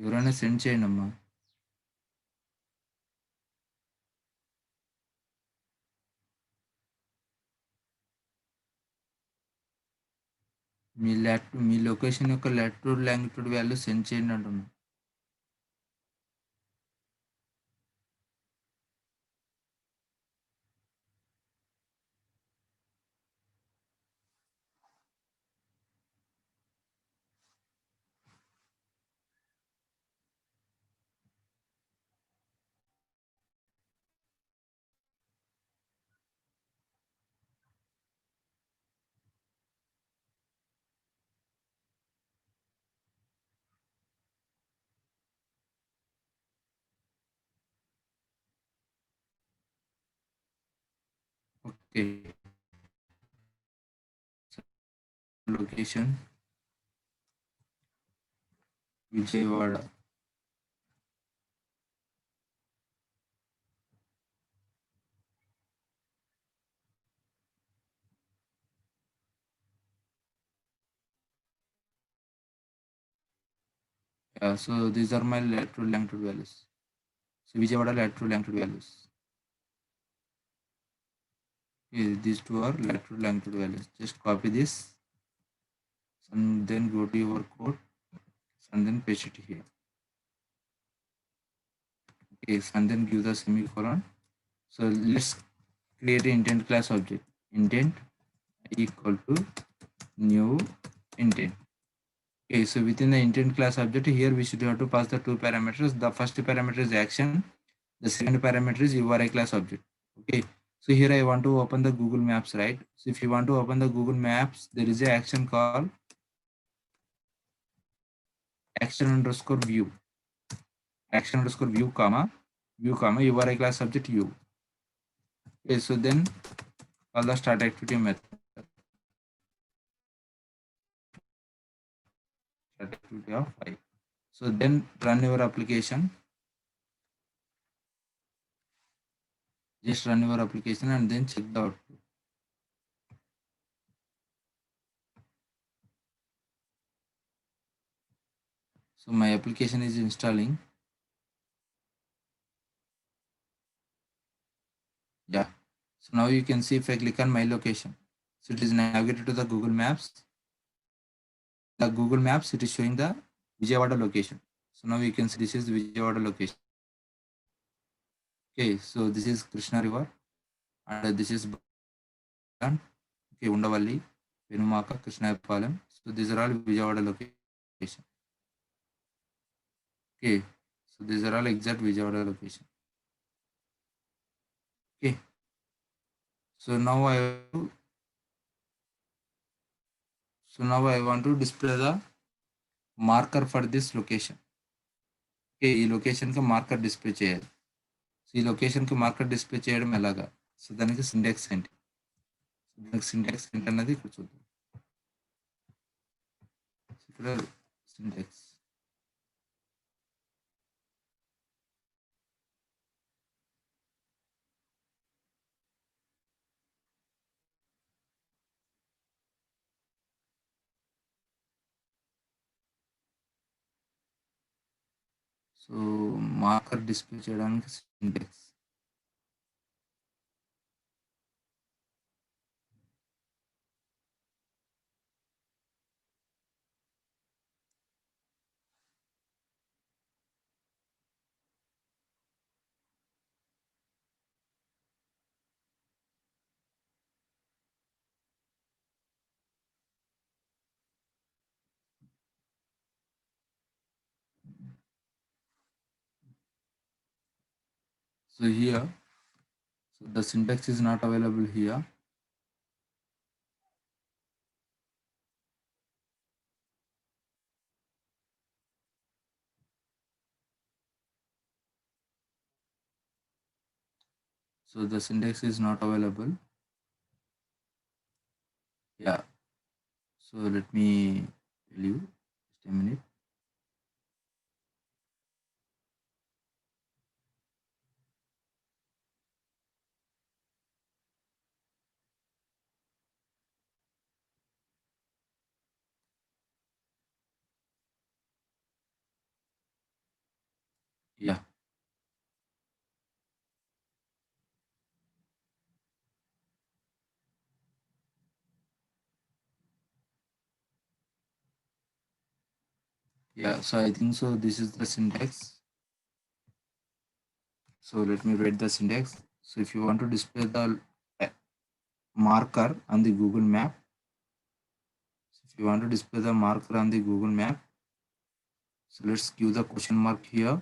Speaker 1: ఎవరైనా send చేయండి అమ్మా. మీ location యొక్క latitude longitude values send చేయండి అంటున్నా. Okay, location Vijayawada. Yeah, so these are my lateral longitude values. So Vijayawada lateral longitude values. Okay, these two are lateral longitude values. Just copy this and then go to your code and then paste it here. Okay, and then give the semicolon. So let's create an intent class object. Intent equal to new intent. Okay, so within the intent class object here we should have to pass the two parameters. The first parameter is action. The second parameter is URI class object. Okay, so here I want to open the Google Maps, right? So if you want to open the Google Maps, there is a action called action underscore view. Action underscore view comma URI class object u. Okay, so then call the start activity method. Start activity of 5. So then run your application. Just run your application and then check the output. So my application is installing. Yeah. So now you can see if I click on my location. So it is navigated to the Google Maps. The Google Maps, it is showing the Vijayawada location. So now you can see this is Vijayawada location. Okay, so this is Krishna River and this is Bagan. Okay, Undavalli, Penumaka, Krishnapalem. So these are all Vijayawada location. Okay, so these are all exact Vijayawada location. Okay, so now I want to display the marker for this location. Okay, ఈ location కి marker display చేయాలి. So ఈ location కి marker display చేయడం ఎలాగా? So దానికి syntax ఏంటి? దానికి సింటాక్స్ ఏంటన్నది ఇక్కడ చూద్దాం. ఇక్కడ సింటాక్స్. సో మార్కర్ డిస్ప్లే చేయడానికి syntax. So here, so the syntax is not available here. So the syntax is not available. Yeah. So let me tell you. Just a minute. Yeah. Yeah. So I think so. This is the syntax. So let me write the syntax. So if you want to display the marker on the Google Map, so if you want to display the marker on the Google Map, so let's give the question mark here.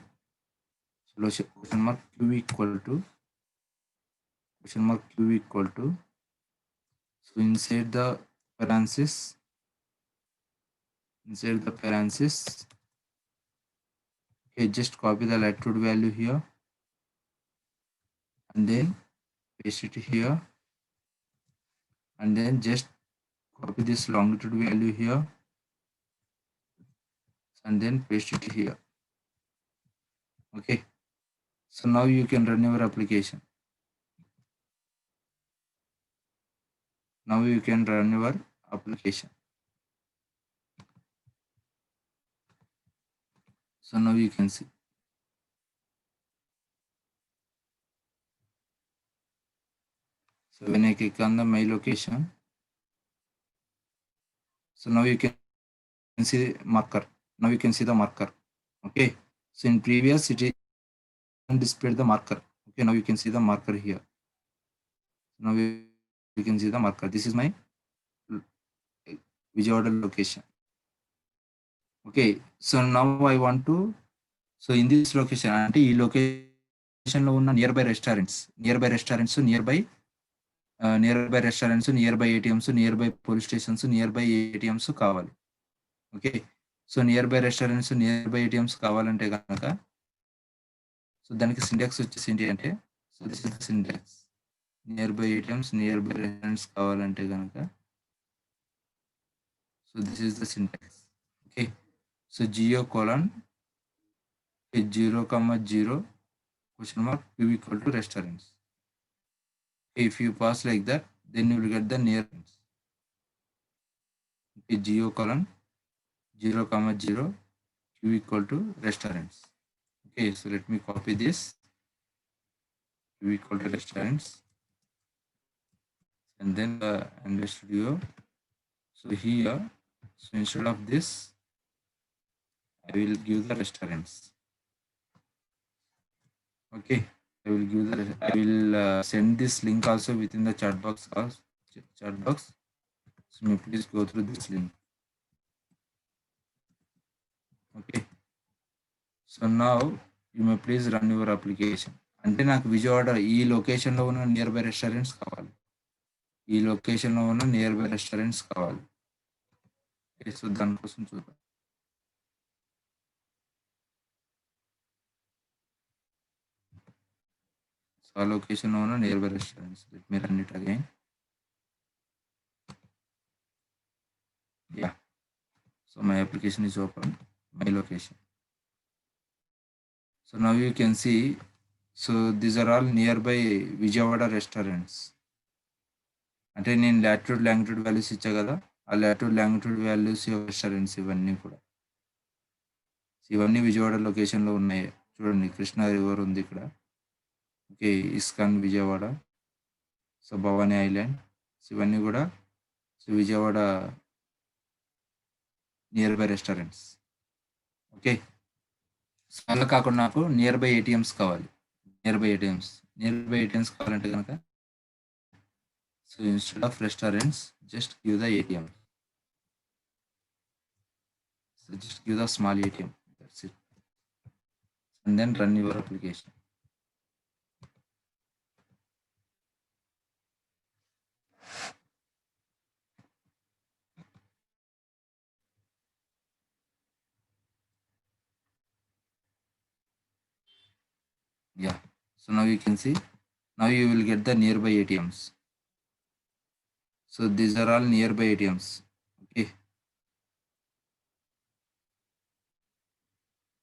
Speaker 1: So question mark q equal to question mark q equal to. So inside the parenthesis, okay, just copy the latitude value here and then paste it here, and then just copy this longitude value here and then paste it here. Okay, so now you can run your application. Now you can run your application. So now you can see. So when I click on the my location, so now you can see marker. Now you can see the marker. Okay, so in previous it displayed the marker. Okay, now you can see the marker here. Now you can see the marker. This is my Vijayawada location. Okay, so now I want to, so in this location, అంటే ఈ location లో ఉన్న near by restaurants, near by restaurants, near by ATMs, nearby police stations, near by ATMs కావాలి. Okay, so near by restaurants, near by ATMs కావాలంటే కనుక, so దానికి syntax వచ్చేసి ఏంటి అంటే, so this is the syntax. Near by ATMs, near by restaurants కావాలంటే కనుక, so this is the syntax. Okay, so geo colon 0,0 question mark q equal to restaurants. If you pass like that, then you will get the nearest. Okay, geo colon 0,0 Q equal to restaurants. Okay, so let me copy this. Q equal to restaurants, and then the Android Studio. So here, so instead of this, I will give the restaurants. Okay, I will send this link also within the chat box. So may please go through this link. Okay, so now you may please run your application. అంటే నాకు విజయవాడ ఈ లొకేషన్లో ఉన్న near by restaurants కావాలి. ఈ లొకేషన్లో ఉన్న near by restaurants కావాలి. సో దానికోసం చూద్దాం. సో ఆ లొకేషన్లో ఉన్న near by restaurants. Let me run it again. Yeah. So my application is open. My location. So now you can see. So these are all nearby Vijayawada restaurants. అంటే నేను latitude longitude values ఇచ్చా కదా, ఆ latitude longitude values restaurants ఇవన్నీ కూడా. ఇవన్నీ విజయవాడ లొకేషన్లో ఉన్నాయి. చూడండి, కృష్ణా రివర్ ఉంది ఇక్కడ. Okay, ISKCON Vijayawada, so Bhavani island, so ఇవన్నీ కూడా so Vijayawada near by restaurants. Okay, so అలా కాకుండా నాకు నియర్ బై ఏటీఎంస్ కావాలి. నియర్ బై ఏటీఎంస్ కావాలంటే కనుక so instead of restaurants just give the ATM. So just give the small ATM, that's it, and then run your application. Yeah, so now you can see, now you will get the nearby ATMs. So these are all nearby ATMs. Okay,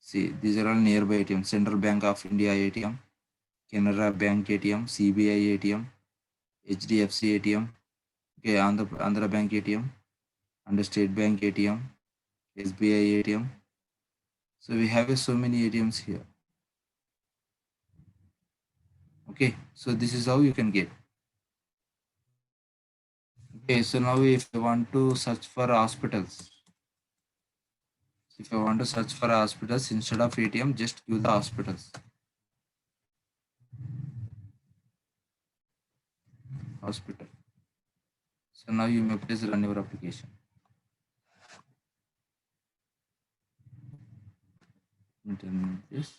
Speaker 1: see, these are all nearby ATMs. Central Bank of India ATM, Canara Bank ATM, CBI ATM, HDFC ATM, okay, Andhra Bank ATM, and State Bank ATM, SBI ATM. So we have so many ATMs here. Okay, so this is how you can get. Okay, so now if you want to search for hospitals, instead of ATM, just give the hospitals. Hospital. So now you may please run your application. This.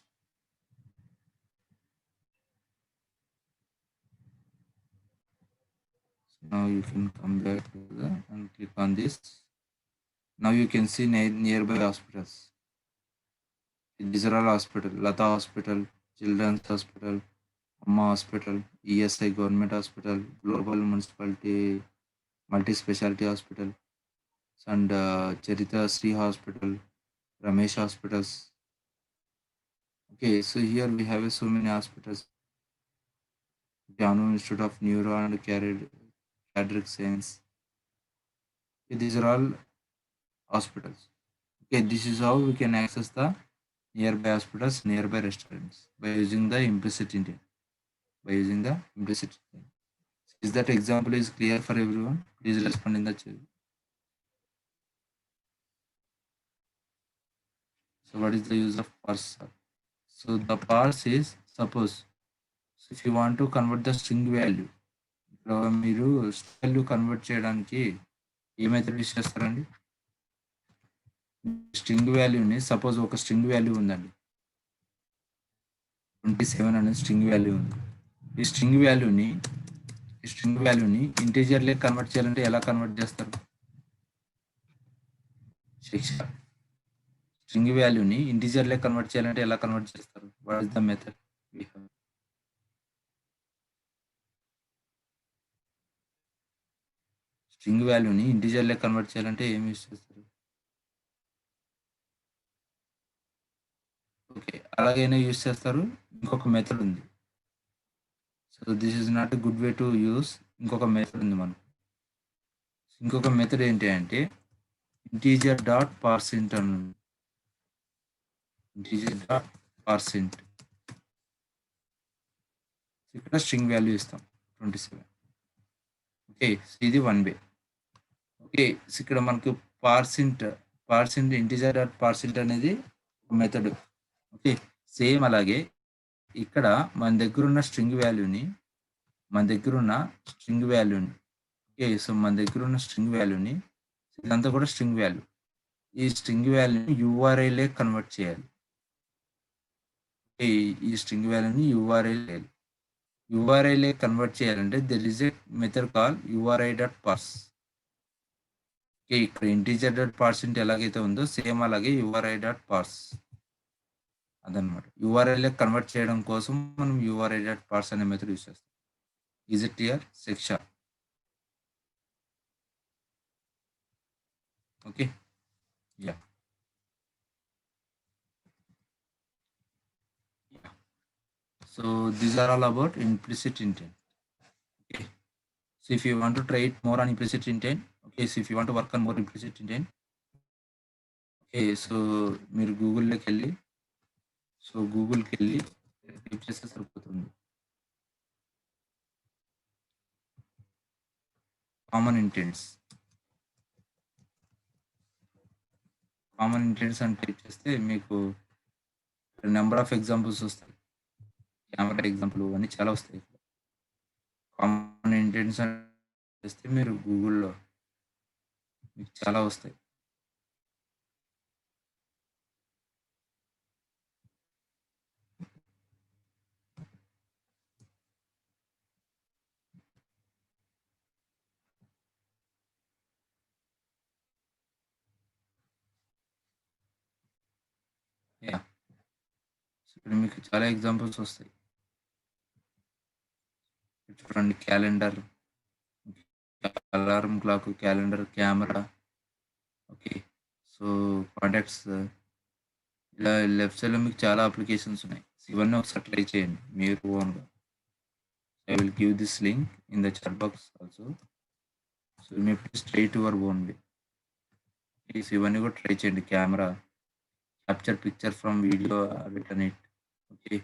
Speaker 1: So now you can come back to the and click on this. Now you can see nearby hospitals. These are all hospital: Lata Hospital, Children's Hospital, Amma Hospital, ESI Government Hospital, Global Municipality Multi-Specialty Hospital, and Charita Sri Hospital, Ramesh Hospitals. Okay, so here we have so many hospitals. Janu Institute of Neuro and Cardiac Science. Okay, these are all hospitals. Okay, this is how we can access the nearby hospitals, nearby restaurants by using the implicit intent. Is that example is clear for everyone? Please respond in the chat. So what is the use of parse? So the parse is, suppose, so if you want to convert the string value, మీరు value convert చేయడానికి ఏ method use చేస్తారండి? String వాల్యూని, suppose ఒక string value ఉందండి, 27 అనే string value ఉంది. ఈ string వాల్యూని ఇంటీజర్ లెక్క కన్వర్ట్ చేయాలంటే ఎలా కన్వర్ట్ చేస్తారు? స్ట్రింగ్ వాల్యూని ఇంటీజర్ లెక్క కన్వర్ట్ చేయాలంటే ఎలా కన్వర్ట్ చేస్తారు? What is the method we have? String వాల్యూని ఇంటీజర్ లెక్క కన్వర్ట్ చేయాలంటే ఏం యూస్ చేస్తారు? ఓకే, అలాగైనా యూస్ చేస్తారు. ఇంకొక మెథడ్ ఉంది. So this is not a good way to use. ఇంకొక మెథడ్ ఉంది మనకు. ఇంకొక మెథడ్ ఏంటి అంటే ఇంటీజర్ డాట్ పార్సింట్ అని. Integer dot parseint. ఇక్కడ స్ట్రింగ్ వాల్యూ ఇస్తాం 27. ఓకే, ఇది 1 వే. ఓకే, ఇక్కడ మనకు పార్సెంట్ ఇంటీజర్ డాట్ పార్సెంట్ అనేది మెథడ్. ఓకే, సేమ్ అలాగే ఇక్కడ మన దగ్గర ఉన్న స్ట్రింగ్ వాల్యూని ఓకే, సో మన దగ్గర ఉన్న స్ట్రింగ్ వాల్యూని ఇదంతా కూడా స్ట్రింగ్ వాల్యూ. ఈ స్ట్రింగ్ వాల్యూని యూఆర్ఐలే కన్వర్ట్ చేయాలి. ఈ స్ట్రింగ్ వాల్యూని యూఆర్ఐలే కన్వర్ట్ చేయాలంటే there is a method call URI dot పార్స్. ఇక్కడ ఇంటీజర్ డాట్ పార్సెంట్ ఎలాగైతే ఉందో సేమ్ అలాగే యూఆర్ఐ డాట్ పార్స్ అదనమాట. యూఆర్ఐలే కన్వర్ట్ చేయడం కోసం మనం యూఆర్ఐ డాట్ పార్స్ అనే మెథడ్ యూస్ చేస్తాం. ఈజ్ ఇట్ క్లియర్ శిక్ష? Okay, yeah. So these are all about implicit intent. Okay, so if you want to try it more on implicit intent, okay, so if you want to work on more implicit intent, okay, so మీరు గూగుల్లోకి వెళ్ళి type చేస్తే సరిపోతుంది. Common intents అని type చేస్తే మీకు number of examples వస్తాయి. Camera example అన్ని చాలా వస్తాయి. కామన్ ఇంటెంట్స్ అని చేస్తే మీరు గూగుల్లో మీకు చాలా వస్తాయి. యా, ఇప్పుడు మీకు చాలా ఎగ్జాంపుల్స్ వస్తాయి. చూడండి, calendar, alarm clock, calendar, camera. Okay, so contacts, ఇలా లెఫ్ట్ సైడ్లో మీకు చాలా అప్లికేషన్స్ ఉన్నాయి. ఇవన్నీ ఒకసారి ట్రై చేయండి మీరు ఓన్గా. I will give this link in the chat box also. So మీ please try to your own way. Please ఇవన్నీ కూడా ట్రై చేయండి. Camera, capture picture from video return it. Okay,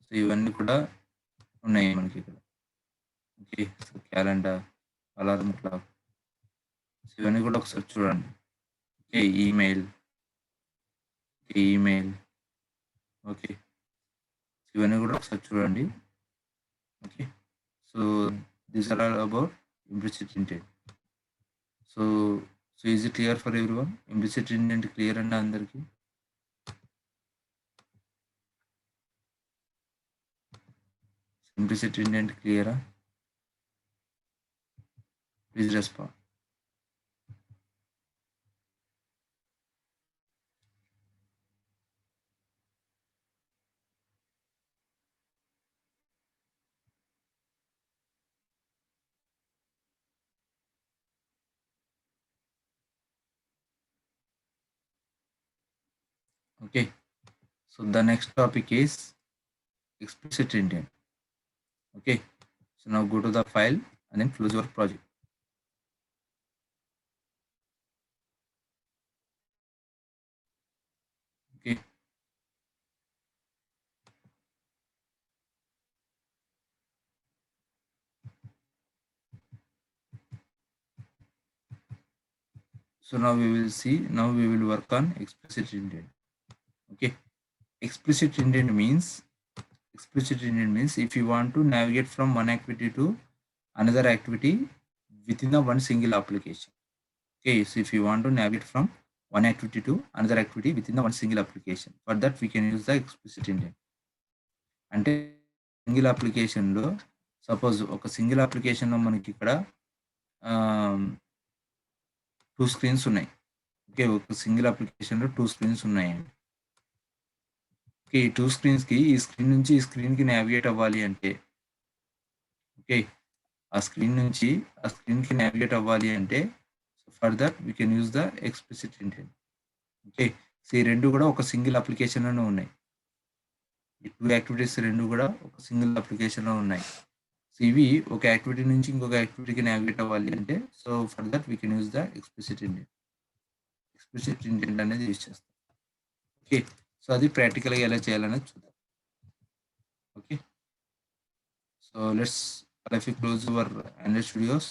Speaker 1: so ఇవన్నీ కూడా ఉన్నాయి మనకి ఇక్కడ. Okay, so calendar, alarm clock, ఇవన్నీ కూడా ఒకసారి చూడండి. Okay, email. ఓకే, ఇవన్నీ కూడా ఒకసారి చూడండి. Okay, so these are all about implicit intent. So is it clear for everyone? Implicit intent clear అండి అందరికి? ఇంప్లిసిట్ ఇంటెంట్ క్లియరా? Please respond. Okay, so the next topic is explicit intent. Okay, so now go to the file and then close your project. Okay, so now we will work on explicit intent. Okay, explicit intent means if you want to navigate from one activity to another activity within the one single application. Okay, so if you want to navigate from one activity to another activity within the one single application, for that we can use the explicit intent. అంటే single అప్లికేషన్లో suppose ఒక single అప్లికేషన్లో మనకి ఇక్కడ 2 screens ఉన్నాయి. Okay, ఒక single అప్లికేషన్లో 2 screens ఉన్నాయండి. ఓకే, ఈ 2 స్క్రీన్స్కి ఈ స్క్రీన్ నుంచి ఈ స్క్రీన్కి నావిగేట్ అవ్వాలి అంటే, ఓకే, ఆ స్క్రీన్ నుంచి ఆ స్క్రీన్కి నావిగేట్ అవ్వాలి అంటే for that we can use the explicit intent. Okay, so ఈ రెండు కూడా ఒక సింగిల్ అప్లికేషన్లోనే ఉన్నాయి. ఈ 2 యాక్టివిటీస్ రెండు కూడా ఒక సింగిల్ అప్లికేషన్లో ఉన్నాయి. సో ఇవి ఒక యాక్టివిటీ నుంచి ఇంకొక యాక్టివిటీకి నావిగేట్ అవ్వాలి అంటే, so for that we can use the explicit intent అనేది యూజ్ చేస్తాం. ఓకే, సో అది ప్రాక్టికల్గా ఎలా చేయాలనేది చూద్దాం. Okay, so let's if we close our Android Studios,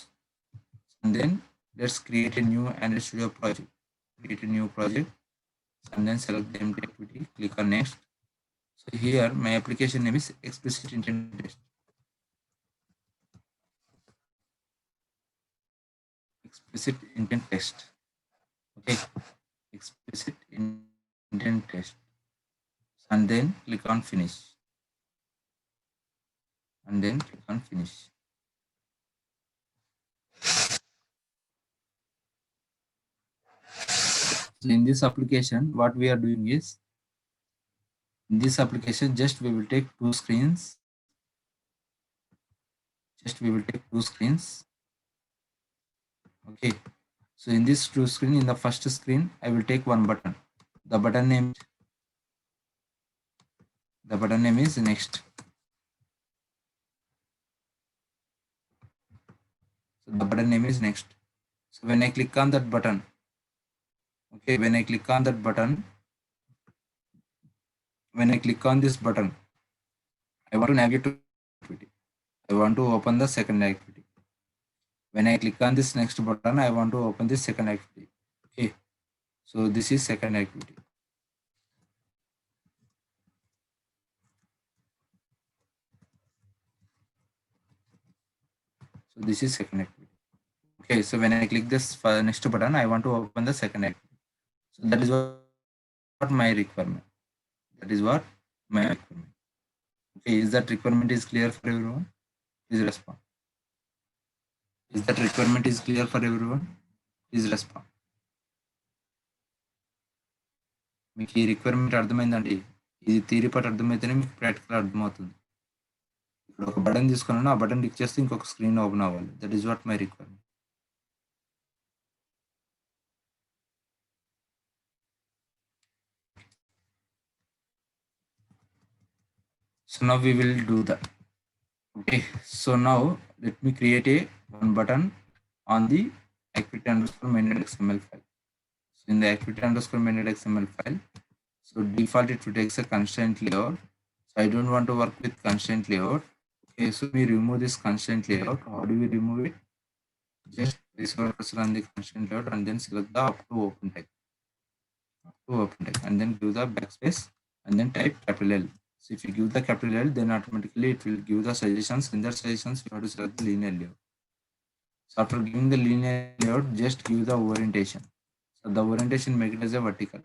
Speaker 1: and then let's create a new Android Studio project. Create a new project and then select the empty activity, click on next. So here my application name is explicit intent test. Explicit intent test. Okay, explicit intent test, and then click on finish, and then click on finish. So in this application, what we are doing is, in this application, just we will take two screens. Okay, so in this two screen, in the first screen, I will take one button. The button name is next. So the button name is next. So when I click on that button, okay, when I click on this button, I want to navigate to activity. I want to open the second activity. When I click on this next button, I want to open this second activity. Okay, so this is second activity. So this is second activity. Okay, so when I click this next button, I want to open the second activity. So that is what my requirement. Okay, is that requirement is clear for everyone? Please respond. Is that requirement is clear for everyone? Please respond. మీకు ఈ requirement అర్థమైందండి? ఇది theory part అర్థమైతేనే మీకు practical అర్థమవుతుంది. ఇప్పుడు ఒక button తీసుకున్నాను, ఆ బటన్ క్లిక్ చేస్తే ఇంకొక స్క్రీన్ ఓపెన్ అవ్వాలి. That is what my requirement. So now we will do that. Okay, so now let me create one button on the activity_main.xml file. So in the activity_main.xml file, so default it takes a constraint layout. So I don't want to work with constraint layout. Okay, so we remove this constraint layout. How do we remove it? Just this cursor on the constraint layout and then select the up to open text, and then give the backspace and then type capital L. So if you give the capital L, then automatically it will give the suggestions. In the suggestions, you have to select the linear layout. So after giving the linear layout, just give the orientation. So the orientation, make it as a vertical.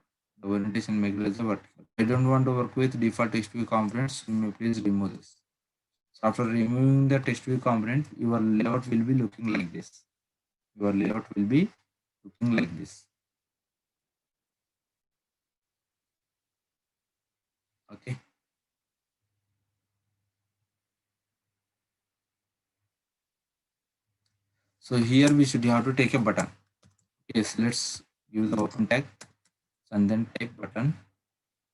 Speaker 1: I don't want to work with default text view components. So you may please remove this. So after removing the text view component, your layout will be looking like this. Okay. So here we should have to take a button. Yes, let's give the open tag and then type button.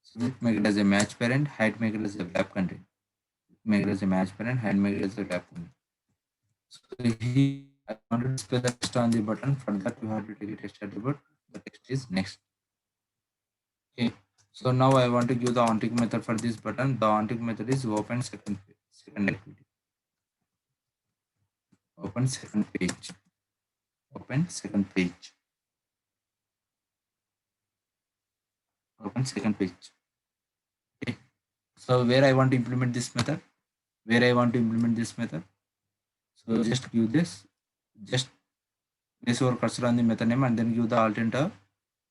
Speaker 1: So let make it as a match parent, hide make it as a wrap content. Make it as a match parent, hide make it as a wrap content. So here I want to display the text on the button. For that you have to take a text attribute. The text is next. Okay. So now I want to give the onTick method for this button. The onTick method is open second activity. Open second page. Open second page. Okay. So where I want to implement this method? So just give this. Just place your cursor on the method name and then give the alt enter.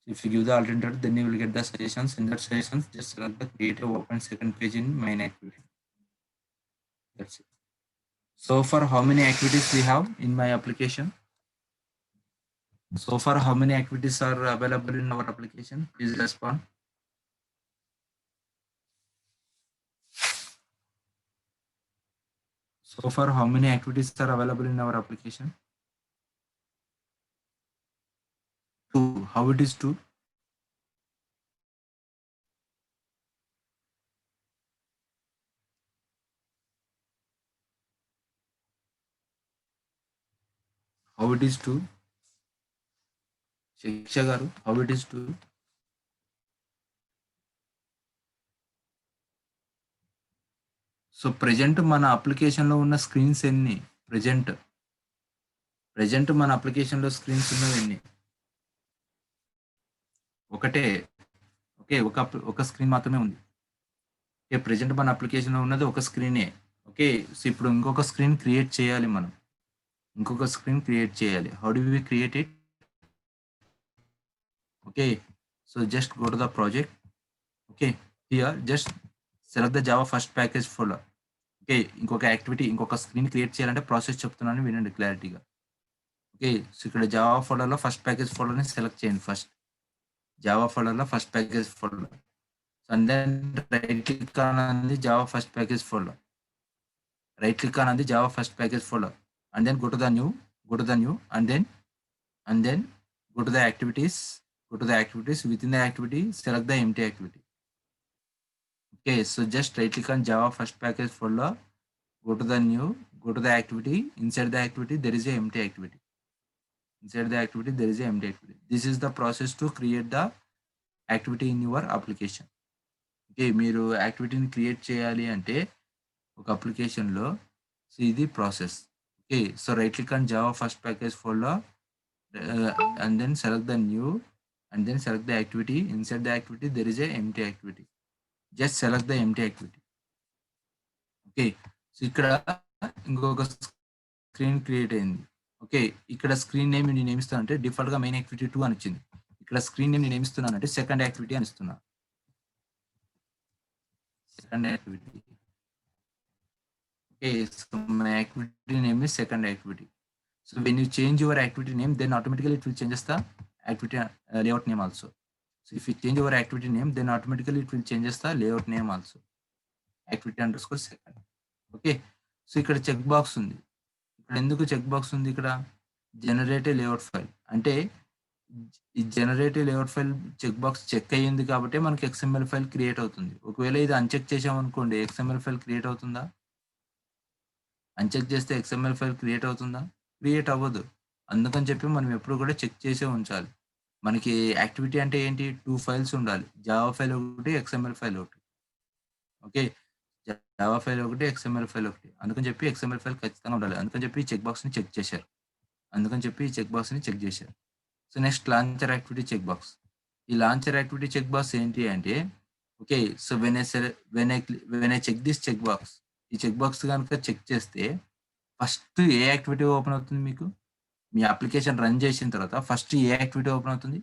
Speaker 1: If you give the alt enter, then you will get the suggestions. In that suggestions, just select the create a open second page in main activity. That's it. So far, how many activities we have in my application? So far, how many activities are available in our application? Please respond. So far, how many activities are available in our application? 2. How it is 2? How it is 2? Shiksha garu, how it is 2? So present మన అప్లికేషన్లో ఉన్న screens ఎన్ని? Present మన అప్లికేషన్లో screens ఉన్నవి ఎన్ని? ఒకటే. Okay, ఒక స్క్రీన్ మాత్రమే ఉంది. ఓకే, ప్రెజెంట్ మన అప్లికేషన్లో ఉన్నది ఒక స్క్రీనే. ఓకే, సో ఇప్పుడు ఇంకొక స్క్రీన్ క్రియేట్ చేయాలి మనం. How do we create it? Okay, so just go to the project. Okay, here just select the Java first package folder. Okay, ఇంకొక స్క్రీన్ క్రియేట్ చేయాలంటే ప్రాసెస్ చెప్తున్నాను, వినండి క్లారిటీగా. ఓకే, సో ఇక్కడ జావా ఫోల్డర్లో ఫస్ట్ ప్యాకేజ్ ఫోల్డర్ని సెలెక్ట్ చేయండి. Java ఫోల్డర్లో first package folder. And then right click on Java first package folder. And then go to the new, and then go to the activities. Within the activity, select the empty activity. Okay, so just right click on Java first package folder, go to the new, go to the activity. Inside the activity, there is a empty activity. This is the process to create the activity in your application. Okay, మీరు యాక్టివిటీని create చేయాలి అంటే ఒక అప్లికేషన్లో, so ఇది process. Okay, so right click on Java first package folder, and then select the new, and then select the activity. Inside the activity, there is a empty activity. Just select the empty activity. Okay, so ఇక్కడ ఇంకొక screen create అయింది. Okay, ఇక్కడ screen name నేను ఏమిస్తానంటే డిఫాల్ట్గా main activity 2 అని వచ్చింది. ఇక్కడ screen name నేను ఏమిస్తున్నానంటే సెకండ్ యాక్టివిటీ అని ఇస్తున్నా. Second activity. Okay, so my activity name is second activity. So when you change your activity name, then automatically it will changes the activity layout name also. So if you change your activity name, then automatically it will changes the layout name also. Activity_second. Okay, so ఇక్కడ check box ఉంది. ఇక్కడ ఎందుకు check box ఉంది? ఇక్కడ generative layout file అంటే ఈ generative layout file check box check అయ్యింది కాబట్టి మనకి XML ఫైల్ క్రియేట్ అవుతుంది. ఒకవేళ ఇది అన్చెక్ చేసామనుకోండి, XML ఫైల్ క్రియేట్ అవుతుందా? అన్చెక్ చేస్తే XML ఫైల్ క్రియేట్ అవుతుందా? క్రియేట్ అవ్వదు. అందుకని చెప్పి మనం ఎప్పుడు కూడా చెక్ చేసే ఉంచాలి. మనకి యాక్టివిటీ అంటే ఏంటి? 2 ఫైల్స్ ఉండాలి. జావా ఫైల్ ఒకటి, XML ఫైల్ ఒకటి. ఓకే, జావా ఫైల్ ఒకటి, XML ఫైల్ ఒకటి. అందుకని చెప్పి XML ఫైల్ ఖచ్చితంగా ఉండాలి. అందుకని చెప్పి ఈ చెక్ బాక్స్‌ని చెక్ చేశారు. So next launcher activity check box. ఈ లాంచర్ యాక్టివిటీ చెక్ బాక్స్ ఏంటి అంటే, okay, so when I check this check box, ఈ చెక్ బాక్స్ గనుక చెక్ చేస్తే ఫస్ట్ ఏ యాక్టివిటీ ఓపెన్ అవుతుంది మీకు? మీ అప్లికేషన్ రన్ చేసిన తర్వాత ఫస్ట్ ఏ యాక్టివిటీ ఓపెన్ అవుతుంది?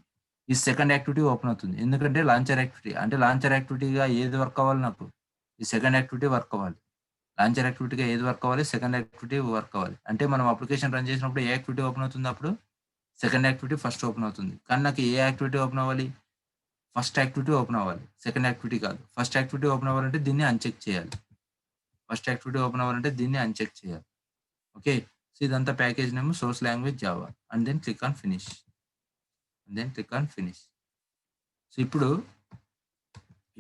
Speaker 1: ఈ సెకండ్ యాక్టివిటీ ఓపెన్ అవుతుంది. ఎందుకంటే లాంచర్ యాక్టివిటీగా ఏది వర్క్ అవ్వాలి నాకు? ఈ సెకండ్ యాక్టివిటీ వర్క్ అవ్వాలి. లాంచర్ యాక్టివిటీగా ఏది వర్క్ అవ్వాలి? సెకండ్ యాక్టివిటీ వర్క్ అవ్వాలి. అంటే మనం అప్లికేషన్ రన్ చేసినప్పుడు ఏ యాక్టివిటీ ఓపెన్ అవుతుంది? అప్పుడు సెకండ్ యాక్టివిటీ ఫస్ట్ ఓపెన్ అవుతుంది. కానీ నాకు ఏ యాక్టివిటీ ఓపెన్ అవ్వాలి? ఫస్ట్ యాక్టివిటీ ఓపెన్ అవ్వాలి. సెకండ్ యాక్టివిటీ కాదు. ఫస్ట్ యాక్టివిటీ ఓపెన్ అవ్వాలంటే దీన్ని అన్చెక్ చేయాలి. ఓకే, సో ఇదంతా package name source language Java. And then click on finish. సో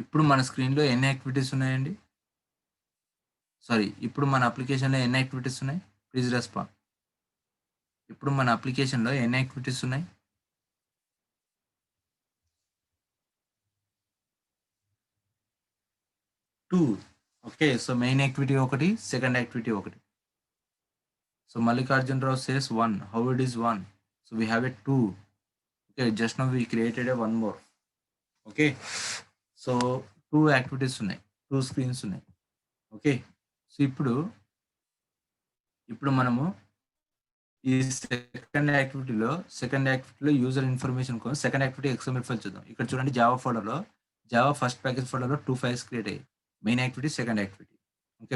Speaker 1: ఇప్పుడు మన స్క్రీన్లో ఎన్ని యాక్టివిటీస్ ఉన్నాయండి? ఇప్పుడు మన అప్లికేషన్లో ఎన్ని యాక్టివిటీస్ ఉన్నాయి? Please respond. ఇప్పుడు మన అప్లికేషన్లో ఎన్ని యాక్టివిటీస్ ఉన్నాయి? 2. ఓకే, సో మెయిన్ యాక్టివిటీ ఒకటి, సెకండ్ యాక్టివిటీ ఒకటి. So Mallikarjun Rao says 1. How it is 1? So we have a 2. Okay, just now we created a 1 more. Okay, so 2 activities ఉన్నాయి, 2 screens ఉన్నాయి. Okay, so ఇప్పుడు మనము ఈ second యాక్టివిటీలో user information కోసం second activity XML file చూద్దాం. ఇక్కడ చూడండి, జావా ఫస్ట్ ప్యాకేజ్ ఫోల్డర్లో 2 ఫైల్స్ క్రియేట్ అయ్యాయి. Main activity, second activity. Okay,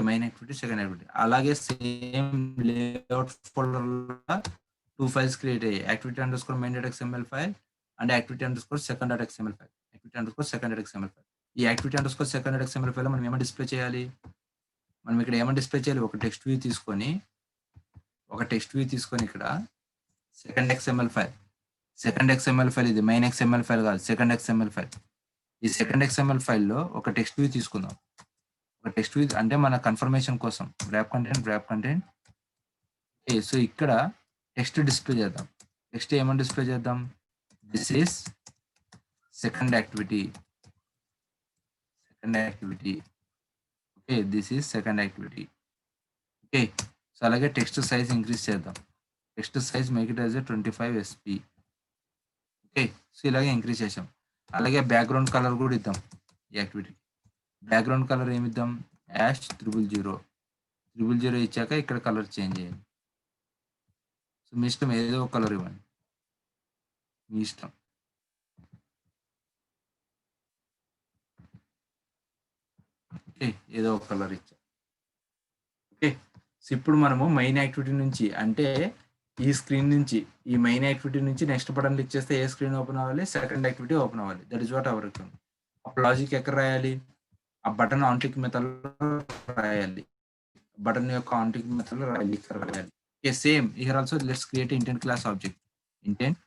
Speaker 1: అలాగే సేమ్ లేఅవుట్ ఫోల్డర్లో 2 ఫైల్స్ క్రియేట్ అయ్యాయి. activity_main.xml file and activity_second.xml file. ఈ activity_second.xml ఫైల్ మనం ఏమని డిస్ప్లే చేయాలి? ఒక టెక్స్ట్ వ్యూ తీసుకొని ఇక్కడ సెకండ్ XML ఫైల్, ఇది మెయిన్ XML ఫైల్ కాదు, సెకండ్ XML ఫైల్. ఈ సెకండ్ XML ఫైల్లో ఒక టెక్స్ట్ వ్యూ తీసుకుందాం. అంటే మన కన్ఫర్మేషన్ కోసం wrap content. సో ఇక్కడ టెక్స్ట్ డిస్ప్లే చేద్దాం. ఏమని డిస్ప్లే చేద్దాం? This is second activity. Okay, this is second activity. Okay, so అలాగే టెక్స్ట్ సైజ్ ఇంక్రీజ్ చేద్దాం. Text size make it as 25 SP. Okay, so ఇలాగే ఇంక్రీజ్ చేసాం. అలాగే బ్యాక్గ్రౌండ్ కలర్ కూడా ఇద్దాం ఈ యాక్టివిటీ. బ్యాక్గ్రౌండ్ కలర్ ఏమిద్దాం? యాష్ 000. 000 ఇచ్చాక ఇక్కడ కలర్ చేంజ్ చేయండి. సో మీ ఇష్టం, ఏదో ఒక కలర్ ఇవ్వండి, మీ ఇష్టం. ఓకే, ఏదో ఒక కలర్ ఇచ్చా. ఓకే, సో ఇప్పుడు మనము మెయిన్ యాక్టివిటీ నుంచి, అంటే ఈ స్క్రీన్ నుంచి, ఈ మెయిన్ యాక్టివిటీ నుంచి నెక్స్ట్ బటన్ క్లిక్ చేస్తే ఏ స్క్రీన్ ఓపెన్ అవ్వాలి? సెకండ్ యాక్టివిటీ ఓపెన్ అవ్వాలి. That is what hour requirement. అప్పుడు లాజిక్ ఎక్కడ రాయాలి? ఆ బటన్ ఆన్ క్లిక్ మెథడ్ రాయాలి. బటన్ యొక్క ఆన్ క్లిక్ మెథడ్ లో రాయాలి, ఇక్కడ రాయాలి. Okay, same here also let's create intent class object. Intent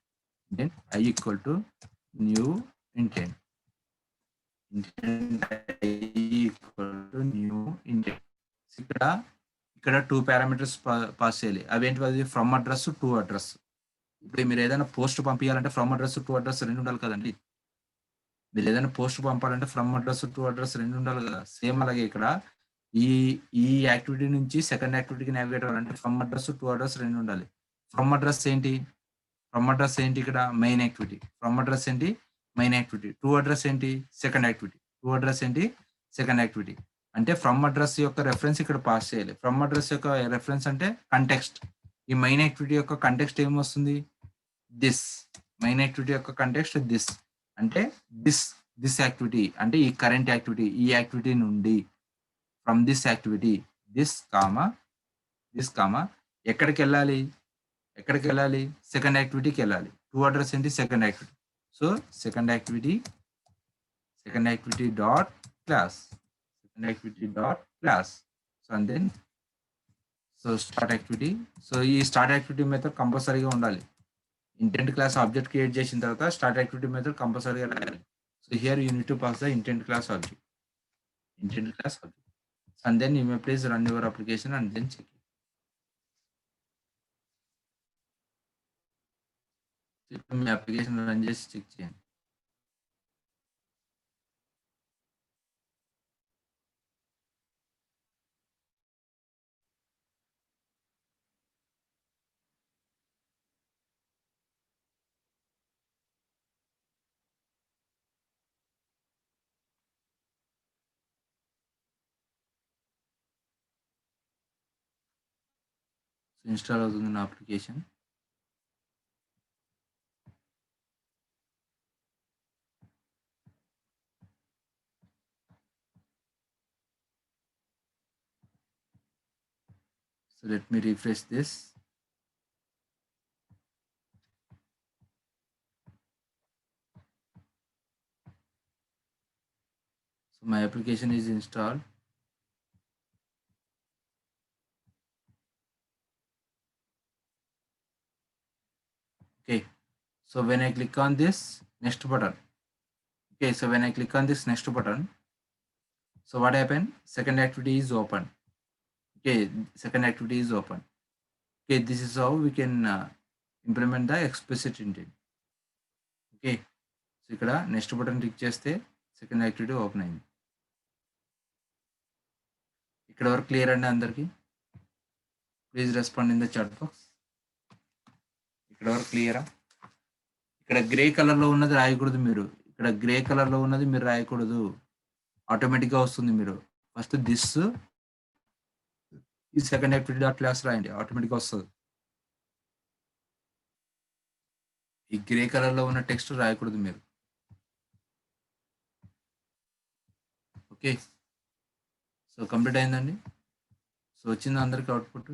Speaker 1: I equal to new intent. Intent I equal to new intent. ఇక్కడ 2 పారామీటర్స్ పాస్ చేయాలి. అవేంటి? From address to address. ఇప్పుడు మీరు ఏదైనా పోస్ట్ పంపించాలంటే ఫ్రమ్ అడ్రస్ టు అడ్రస్ 2 ఉండాలి కదండి. మీరు ఏదైనా పోస్ట్ పంపాలంటే ఫ్రమ్ అడ్రస్ టు అడ్రస్ 2 ఉండాలి కదా. సేమ్ అలాగే ఇక్కడ ఈ ఈ యాక్టివిటీ నుంచి సెకండ్ యాక్టివిటీకి నావిగేట్ అవ్వాలంటే ఫ్రమ్ అడ్రస్ టు అడ్రస్ 2 ఉండాలి. ఫ్రమ్ అడ్రస్ ఏంటి? ఫ్రమ్ అడ్రస్ ఏంటి? ఇక్కడ మెయిన్ యాక్టివిటీ. ఫ్రమ్ అడ్రస్ ఏంటి? Main activity. టు అడ్రస్ ఏంటి? Second activity. టు అడ్రస్ ఏంటి? Second activity. అంటే ఫ్రమ్ అడ్రస్ యొక్క రెఫరెన్స్ ఇక్కడ పాస్ చేయాలి. ఫ్రమ్ అడ్రస్ యొక్క రెఫరెన్స్ అంటే కంటెక్స్ట్. ఈ మెయిన్ యాక్టివిటీ యొక్క కంటెక్స్ట్ ఏమొస్తుంది? దిస్. మెయిన్ యాక్టివిటీ యొక్క కంటెక్స్ట్ దిస్. అంటే దిస్ యాక్టివిటీ అంటే ఈ కరెంట్ యాక్టివిటీ, ఈ యాక్టివిటీ నుండి, from this activity, this comma ఎక్కడికి వెళ్ళాలి? సెకండ్ యాక్టివిటీకి వెళ్ళాలి. టు అడ్రస్ ఏంటి? Second activity. So second activity dot class. So and then start activity. So ఈ స్టార్ట్ యాక్టివిటీ మెథడ్ కంపల్సరీగా ఉండాలి. ఇంటెంట్ క్లాస్ ఆబ్జెక్ట్ క్రియేట్ చేసిన తర్వాత స్టార్ట్ యాక్టివిటీ మెథడ్ కంపల్సరీగా రాయాలి. So here you need to pass the intent class object. And then you may please run your application and then check it. Me application run చేసి check చేయండి. Install అవుతుంది నా application. So let me refresh this. So my application is installed. Okay, so when I click on this next button, so what happened? Second activity is open. Okay, okay, this is how we can implement the explicit intent. Okay, so ఇక్కడ next button click చేస్తే second activity open అయింది. ఇక్కడ వరకు clear అండి అందరికి? Please respond in the chat box. ఇక్కడ వరకు క్లియరా? ఇక్కడ గ్రే కలర్ లో ఉన్నది రాయకూడదు మీరు. ఇక్కడ గ్రే కలర్ లో ఉన్నది మీరు రాయకూడదు, ఆటోమేటిక్ గా వస్తుంది. మీరు ఫస్ట్ దిస్ ఈ సెకండ్ యాక్టివిటీ డాట్ క్లాస్ రాయండి, ఆటోమేటిక్ గా వస్తుంది. ఈ గ్రే కలర్ లో ఉన్న టెక్స్ట్ రాయకూడదు మీరు. ఓకే, సో కంప్లీట్ అయిందండి. సో వచ్చింది అందరికి అవుట్పుట్?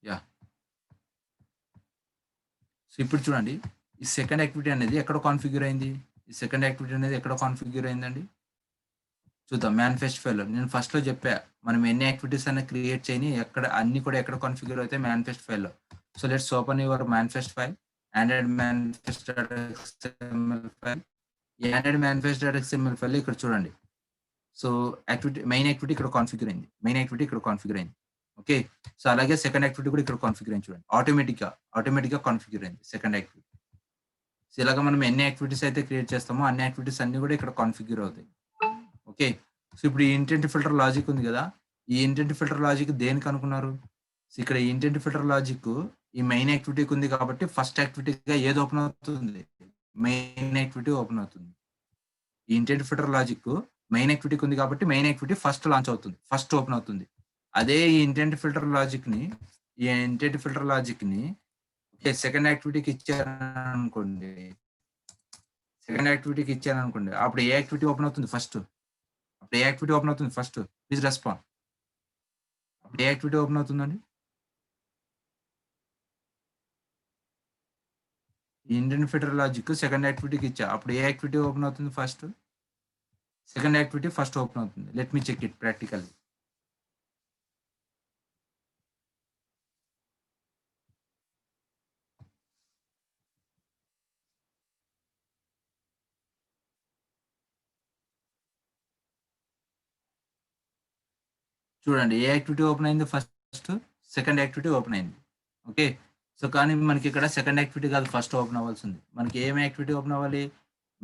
Speaker 1: యా. సో ఇప్పుడు చూడండి, ఈ సెకండ్ యాక్టివిటీ అనేది ఎక్కడ కాన్ఫిగర్ అయింది? అయిందండి. చూద్దాం మేనిఫెస్ట్ ఫైల్. నేను ఫస్ట్ లో చెప్పా, మనం ఎన్ని యాక్టివిటీస్ అయినా క్రియేట్ చేయని, అన్ని కూడా ఎక్కడ కాన్ఫిగర్ అవుతాయి? మేనిఫెస్ట్ ఫైల్లో. So let's open your manifest file, Android manifest.xml file. ఈ ఆండ్రాయిడ్ manifest.xml ఫైల్ ఇక్కడ చూడండి. సో మెయిన్ యాక్టివిటీ ఇక్కడ కాన్ఫిగర్ అయింది. ఓకే, సో అలాగే సెకండ్ యాక్టివిటీ కూడా ఇక్కడ కాన్ఫిగర్ అయింది. చూడండి, ఆటోమేటిక్ గా కాన్ఫిగర్ అయింది సెకండ్ యాక్టివిటీ. సో ఇలాగ మనం ఎన్ని యాక్టివిటీస్ అయితే క్రియేట్ చేస్తామో అన్ని యాక్టివిటీస్ అన్ని కూడా ఇక్కడ కాన్ఫిగర్ అవుతాయి. ఓకే. సో ఇప్పుడు ఈ ఇంటెంట్ ఫిల్టర్ లాజిక్ ఉంది కదా, ఈ ఇంటెంట్ ఫిల్టర్ లాజిక్ దేనికి అనుకున్నారు? సో ఇక్కడ ఈ ఇంటెంట్ ఫిల్టర్ లాజిక్ ఈ మెయిన్ యాక్టివిటీకి ఉంది కాబట్టి ఫస్ట్ యాక్టివిటీగా ఏది ఓపెన్ అవుతుంది? మెయిన్ యాక్టివిటీ ఓపెన్ అవుతుంది. ఈ ఇంటెంట్ ఫిల్టర్ లాజిక్ మెయిన్ యాక్టివిటీకి ఉంది కాబట్టి మెయిన్ యాక్టివిటీ ఫస్ట్ లాంచ్ అవుతుంది, ఫస్ట్ ఓపెన్ అవుతుంది. అదే ఈ ఇంటెంట్ ఫిల్టర్ లాజిక్ ని సెకండ్ యాక్టివిటీకి ఇచ్చారనుకోండి, అప్పుడు ఏ యాక్టివిటీ ఓపెన్ అవుతుంది ఫస్ట్? Please respond. అప్పుడు ఏ యాక్టివిటీ ఓపెన్ అవుతుందండి? ఇండియన్ ఫిల్టర్ లాజిక్ సెకండ్ యాక్టివిటీకి ఇచ్చా, అప్పుడు ఏ యాక్టివిటీ ఓపెన్ అవుతుంది first? Second activity first open అవుతుంది. Let me check it practically. చూడండి, ఏ యాక్టివిటీ ఓపెన్ అయింది ఫస్ట్? సెకండ్ యాక్టివిటీ ఓపెన్ అయింది. ఓకే. సో కానీ మనకి ఇక్కడ సెకండ్ యాక్టివిటీ కాదు ఫస్ట్ ఓపెన్ అవ్వాల్సింది. మనకి ఏం యాక్టివిటీ ఓపెన్ అవ్వాలి?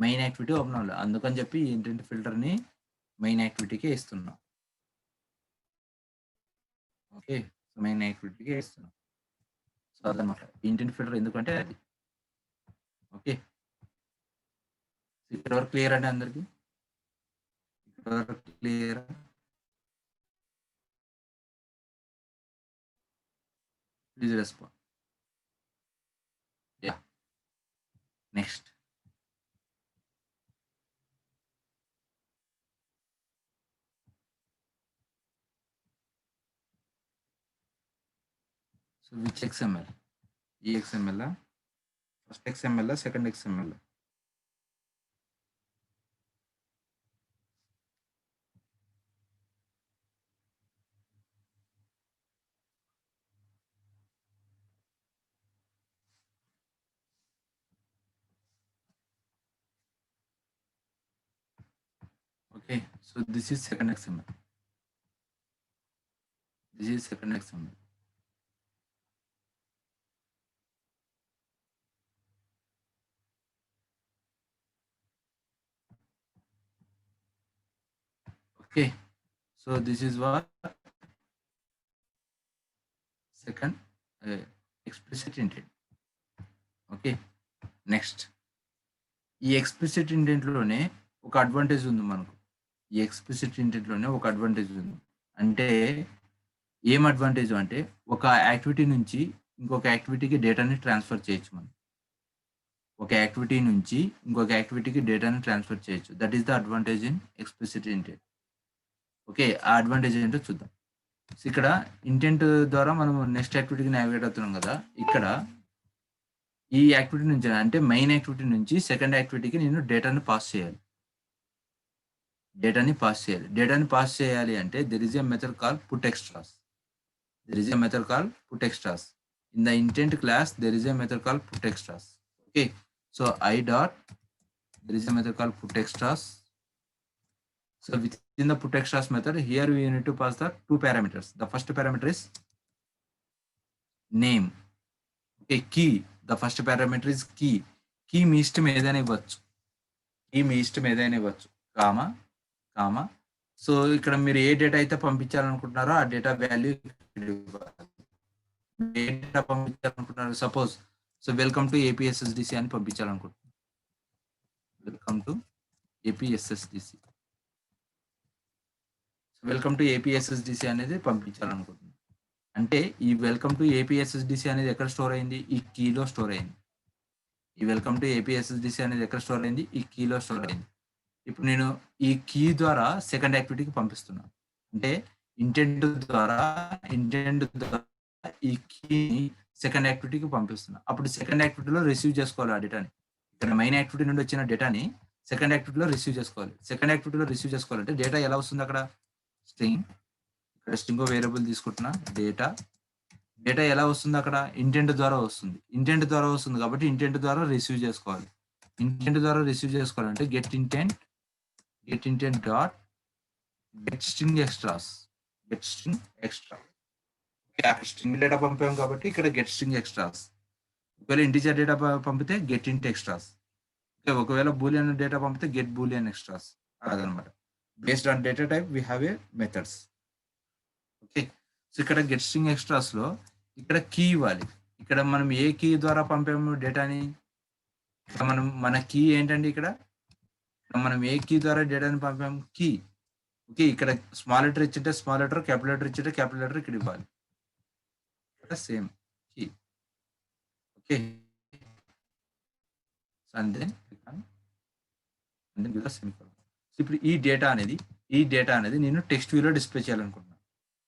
Speaker 1: మెయిన్ యాక్టివిటీ ఓపెన్ అవ్వాలి. అందుకని చెప్పి ఇంటెంట్ ఫిల్టర్ ని మెయిన్ యాక్టివిటీకే ఇస్తున్నాం. ఓకే. మెయిన్ యాక్టివిటీకే ఇస్తున్నాం. సో అదనమాట ఇంటెంట్ ఫిల్టర్, ఎందుకంటే అది. ఓకే. ఇక్కడ వరకు క్లియర్ అండి అందరికి? ఇక్కడ వరకు clear? Please respond. Yeah, next. So which XML? ఈ XML, first XML, second XML? Okay, so this is second XML. This is second XML. Okay, so this is what second explicit intent. Okay, next. ఈ explicit intent లోనే ఒక advantage ఉంది మనకు. ఈ explicit intent లోనే ఒక advantage ఉంది. అంటే ఏం అడ్వాంటేజ్ అంటే ఒక యాక్టివిటీ నుంచి ఇంకొక యాక్టివిటీకి డేటాని ట్రాన్స్ఫర్ చేయొచ్చు మనం. ఒక యాక్టివిటీ నుంచి ఇంకొక యాక్టివిటీకి డేటాని ట్రాన్స్ఫర్ చేయొచ్చు. That is the advantage in explicit intent. Okay, ఆ అడ్వాంటేజ్ ఏంటో చూద్దాం. సో ఇక్కడ ఇంటెంట్ ద్వారా మనం నెక్స్ట్ యాక్టివిటీకి నావిగేట్ అవుతున్నాం కదా, ఇక్కడ ఈ యాక్టివిటీ నుంచి అంటే మెయిన్ యాక్టివిటీ నుంచి సెకండ్ యాక్టివిటీకి నేను డేటాని పాస్ చేయాలి. డేటాని పాస్ చేయాలి అంటే there is a method call put extras. In the intent class there is a method call put extras. Okay, so there is a method called put extras. So within the put extras method, here we need to pass the two parameters. The first parameter is name. Okay, key. The first parameter is key. Key మీ ఇష్టం ఏదైనా ఇవ్వచ్చు. Comma. So ఇక్కడ మీరు ఏ data అయితే పంపించాలనుకుంటున్నారో ఆ data value data పంపించాలనుకుంటున్నారు. Suppose so welcome to APSSDC అని పంపించాలనుకుంటున్నారు. వెల్కమ్ టు APSSDC అనేది పంపించాలనుకుంటున్నాను. అంటే ఈ వెల్కమ్ టు APSSDC అనేది ఎక్కడ స్టోర్ అయింది? ఈ కీలో స్టోర్ అయింది. ఈ కీలో స్టోర్ అయింది. ఇప్పుడు నేను ఈ కీ ద్వారా సెకండ్ యాక్టివిటీకి పంపిస్తున్నాను. అంటే ఇంటెంట్ ద్వారా ఈ కీని సెకండ్ యాక్టివిటీకి పంపిస్తున్నా. అప్పుడు సెకండ్ యాక్టివిటీలో రిసీవ్ చేసుకోవాలి ఆ డేటాని. ఇక్కడ మెయిన్ యాక్టివిటీ నుండి వచ్చిన డేటాని సెకండ్ యాక్టివిటీలో రిసీవ్ చేసుకోవాలంటే డేటా ఎలా వస్తుంది? అక్కడ స్ట్రింగ్, ఇక్కడ స్ట్రింగ్ వేరియబుల్ తీసుకుంటున్నా. డేటా ఎలా వస్తుంది? అక్కడ ఇంటెంట్ ద్వారా వస్తుంది కాబట్టి ఇంటెంట్ ద్వారా రిసీవ్ చేసుకోవాలి. Get intent dot get string extras. అక్కడ స్ట్రింగ్ డేటా పంపాం కాబట్టి ఇక్కడ గెట్ స్ట్రింగ్ ఎక్స్ట్రాస్. ఒకవేళ ఇంటిజర్ డేటా పంపితే గెట్ ఇంట్ ఎక్స్ట్రాస్. ఒకవేళ బూలియన్ డేటా పంపితే గెట్ బూలియన్ ఎక్స్ట్రాస్ అదనమాట. Based on data type we have a methods. Okay, so ఇక్కడ గెట్ స్ట్రింగ్ ఎక్స్ట్రాస్ లో ఇక్కడ కీ ఇవ్వాలి. ఇక్కడ మనం ఏ కీ ద్వారా పంపాము డేటాని, మన కీ ఏంటండి, ఇక్కడ మనం ఏ కీ ద్వారా డేటాని పంపాము, కీ. ఓకే, ఇక్కడ స్మాల్ లెటర్ ఇచ్చింటే స్మాల్ లెటర్, క్యాపిటల్ లెటర్ ఇచ్చింటే క్యాపిటల్ లెటర్ ఇక్కడ ఇవ్వాలి. ఇక్కడ same key. Okay, and then ఇప్పుడు ఈ డేటా అనేది నేను టెక్స్ట్ వ్యూలో డిస్ప్లే చేయాలనుకుంటున్నాను.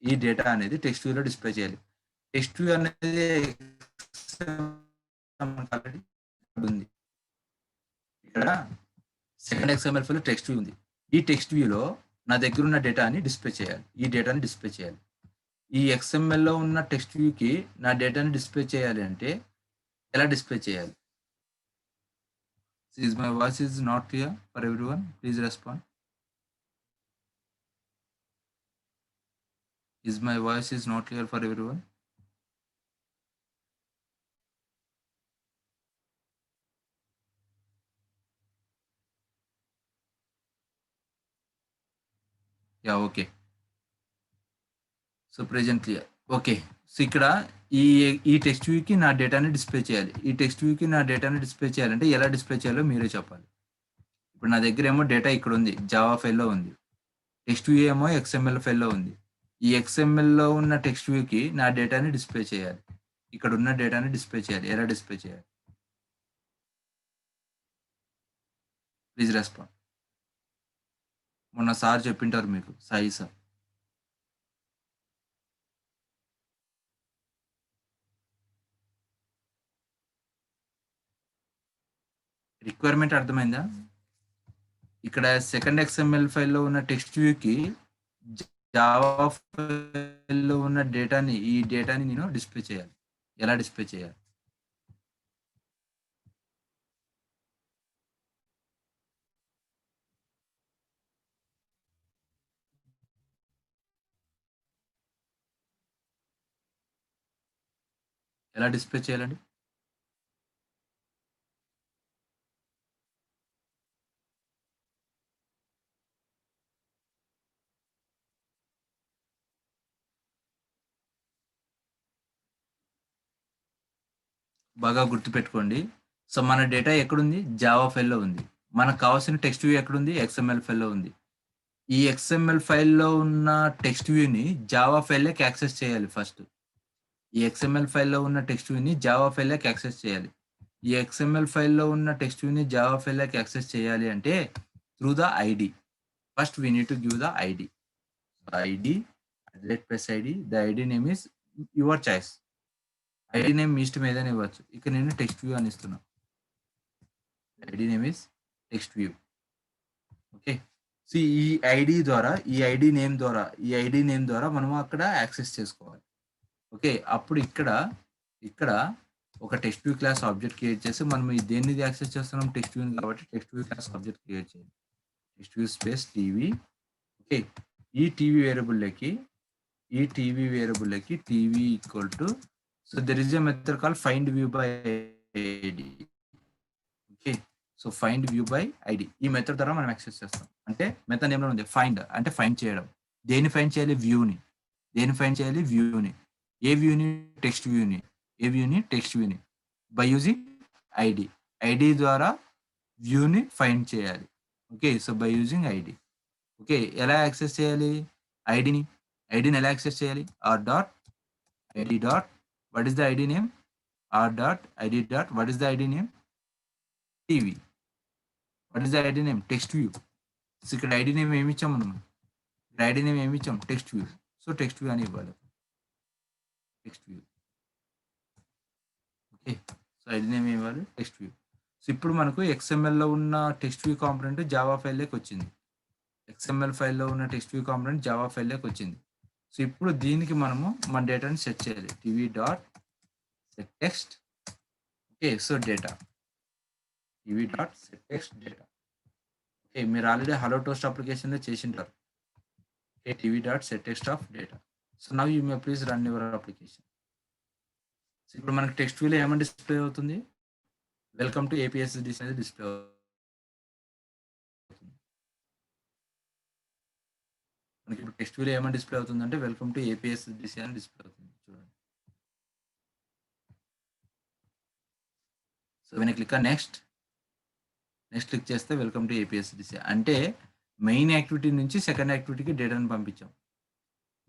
Speaker 1: ఈ డేటా అనేది టెక్స్ట్ వ్యూలో డిస్ప్లే చేయాలి. టెక్స్ట్ వ్యూ అనేది ఆల్రెడీ ఉంది. ఇక్కడ second XML file text view ఉంది. ఈ టెక్స్ట్ వ్యూలో నా దగ్గర ఉన్న డేటాని డిస్ప్లే చేయాలి. ఈ డేటాని డిస్ప్లే చేయాలి. ఈ XML లో ఉన్న టెక్స్ట్ వ్యూకి నా డేటాని డిస్ప్లే చేయాలి అంటే ఎలా డిస్ప్లే చేయాలి? Is my voice is not clear for everyone? Please respond. Is my voice is not clear for everyone? Yeah, okay. So present clear. Okay. So ఇక్కడ ఈ టెక్స్ట్ వ్యూకి నా డేటాని డిస్ప్లే చేయాలి. ఈ టెక్స్ట్ వ్యూకి నా డేటాని డిస్ప్లే చేయాలంటే ఎలా డిస్ప్లే చేయాలో మీరే చెప్పాలి. ఇప్పుడు నా దగ్గర ఏమో డేటా ఇక్కడ ఉంది, జావా ఫైల్లో ఉంది. టెక్స్ట్ వ్యూ ఏమో XML ఫైల్లో ఉంది. ఈ XML లో ఉన్న టెక్స్ట్ వ్యూకి నా డేటాని డిస్ప్లే చేయాలి. ఇక్కడ ఉన్న డేటాని డిస్ప్లే చేయాలి. ఎలా డిస్ప్లే చేయాలి? Please respond. మొన్న సార్ చెప్పింటారు మీకు, సాయి సార్. రిక్వైర్మెంట్ అర్థమైందా? ఇక్కడ సెకండ్ XML ఫైల్లో ఉన్న టెక్స్ట్ వ్యూకి జావా ఫైల్లో ఉన్న డేటాని, ఈ డేటాని నేను డిస్ప్లే చేయాలి. ఎలా డిస్ప్లే చేయాలి? ఎలా డిస్ప్లే చేయాలండి? బాగా గుర్తుపెట్టుకోండి. సో మన డేటా ఎక్కడుంది? జావా ఫైల్లో ఉంది. మనకు కావాల్సిన టెక్స్ట్ వ్యూ ఎక్కడుంది? XML ఫైల్లో ఉంది. ఈ XML ఫైల్లో ఉన్న టెక్స్ట్ వ్యూని జావా ఫైల్లోకి యాక్సెస్ చేయాలి ఫస్ట్. ఈ XML ఫైల్లో ఉన్న టెక్స్ట్ వ్యూని జావా ఫైల్లోకి యాక్సెస్ చేయాలి. ఈ XML ఫైల్లో ఉన్న టెక్స్ట్ వ్యూని జావా ఫైల్లోకి యాక్సెస్ చేయాలి అంటే through the ID. First we need to give the ID. ID @ID. The ID name is your choice. ID name మీ ఇష్టం ఏదైనా ఇవ్వచ్చు. ఇక్కడ నేను టెక్స్ట్ వ్యూ అని ఇస్తున్నా. ID name is text view. Okay, so ఈ ఐడి ద్వారా, ఈ ఐడి నేమ్ ద్వారా మనం అక్కడ యాక్సెస్ చేసుకోవాలి. ఓకే, అప్పుడు ఇక్కడ ఒక text view class object create చేసి మనం దేన్ని యాక్సెస్ చేస్తున్నాం? టెక్స్ట్ వ్యూ కాబట్టి text view class object create చేయాలి. Text view space TV. Okay, ఈ టీవీ వేరియబుల్లోకి TV equal to, so there is a method call find view by ID. Okay, so find view by ID ఈ method ద్వారా మనం access చేస్తాం. అంటే method నేమ్లో ఉంది find, అంటే ఫైండ్ చేయడం. దేన్ని ఫైండ్ చేయాలి? వ్యూని. దేన్ని ఫైండ్ చేయాలి? వ్యూని. ఏ వ్యూని? టెక్స్ట్ వ్యూని. ఏ వ్యూని? టెక్స్ట్ వ్యూని. By using ID. ఐడి ద్వారా వ్యూని ఫైండ్ చేయాలి. Okay, so by using ID. Okay, ఎలా యాక్సెస్ చేయాలి ఐడిని ఎలా యాక్సెస్ చేయాలి? Are dot ID dot what is the ID name? Are dot ID dot what is the ID name? TV. What is the ID name? Text view. So ఇక్కడ ID name ఏమి ఇచ్చాం మనం? ID name ఏమి ఇచ్చాం? Text view. So text view అని ఇవ్వాలి. Text view. Okay, so ID name ఇవ్వాలి text view. So ఇప్పుడు మనకు XML లో ఉన్న టెక్స్ట్ వ్యూ కాంపోనెంట్ జావా ఫైల్లోకి వచ్చింది. XML ఫైల్లో ఉన్న టెక్స్ట్ వ్యూ కాంపోనెంట్ జావా ఫైల్లోకి వచ్చింది. సో ఇప్పుడు దీనికి మనము మన డేటాని సెట్ చేయాలి. TV dot set text. Okay, so data TV dot set text data. Okay, మీరు ఆల్రెడీ హలో టోస్ట్ అప్లికేషన్లో చేసింటారు. Okay, TV dot set text of data. So now you may please run your application. So ఇప్పుడు మనకి text వ్యూలో ఏమని display అవుతుంది? Welcome to APSS అనేది display మనకి ఇప్పుడు టెక్స్ట్ వ్యూలో ఏమని డిస్ప్లే అవుతుందంటే వెల్కమ్ టు ఏపీఎస్డిసి అని డిస్ప్లే అవుతుంది చూడండి. So when I click on next click చేస్తే వెల్కమ్ టు ఏపీఎస్డిసి అంటే మెయిన్ యాక్టివిటీ నుంచి సెకండ్ యాక్టివిటీకి డేటాను పంపించాం.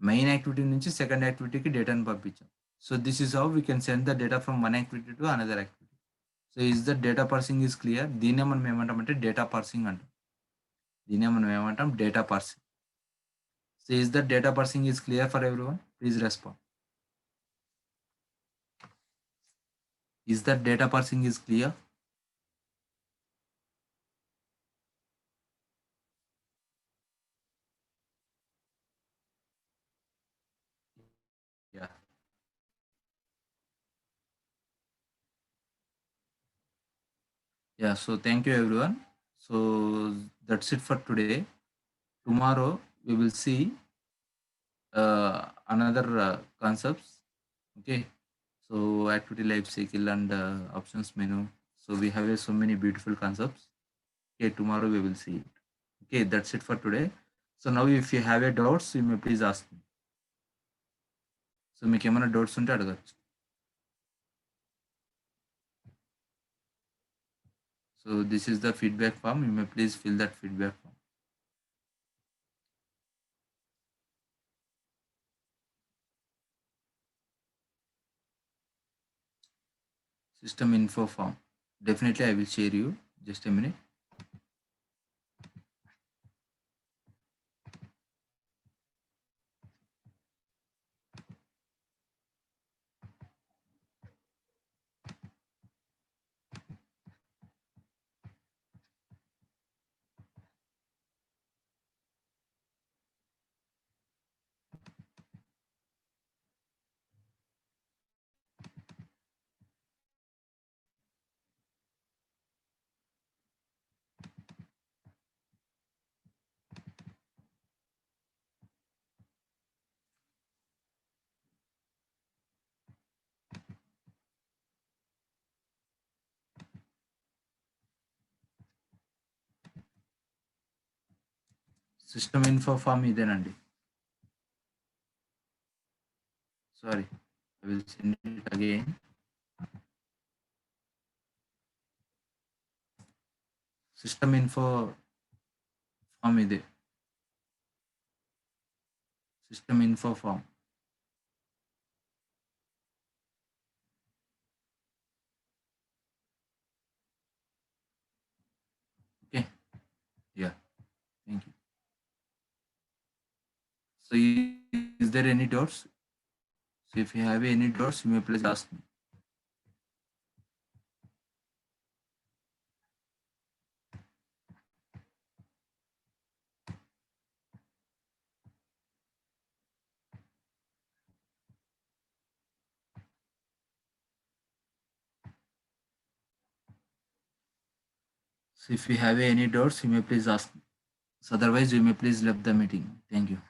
Speaker 1: మెయిన్ యాక్టివిటీ నుంచి సెకండ్ యాక్టివిటీకి డేటాను పంపించాం. So this is how we can send the data from one activity to another activity. So is the data parsing is clear. దీన్నే మనం ఏమంటామంటే డేటా పార్సింగ్ అంటాం. Data parsing. So is the data parsing is clear for everyone? Please respond. Is that data parsing is clear? Yeah. Yeah, so thank you everyone. So that's it for today. Tomorrow we will see another concepts. Okay. So activity life cycle and options menu. So we have so many beautiful concepts. Okay, tomorrow we will see it. Okay, that's it for today. So now if you have a doubts, you may please ask me. So మీకు ఏమైనా doubts ఉంటే అడగచ్చు. So this is the feedback form. You may please fill that feedback form. System info form. Definitely I will share you. Just a minute. System info form ఇదేనండి. Sorry, I will send it again. System info form ಇದೆ. System info form. Okay. Yeah. Thank you. So is there any doubts? So if you have any doubts, you may please ask me. So if you have any doubts, you may please ask me. So otherwise, you may please leave the meeting. Thank you.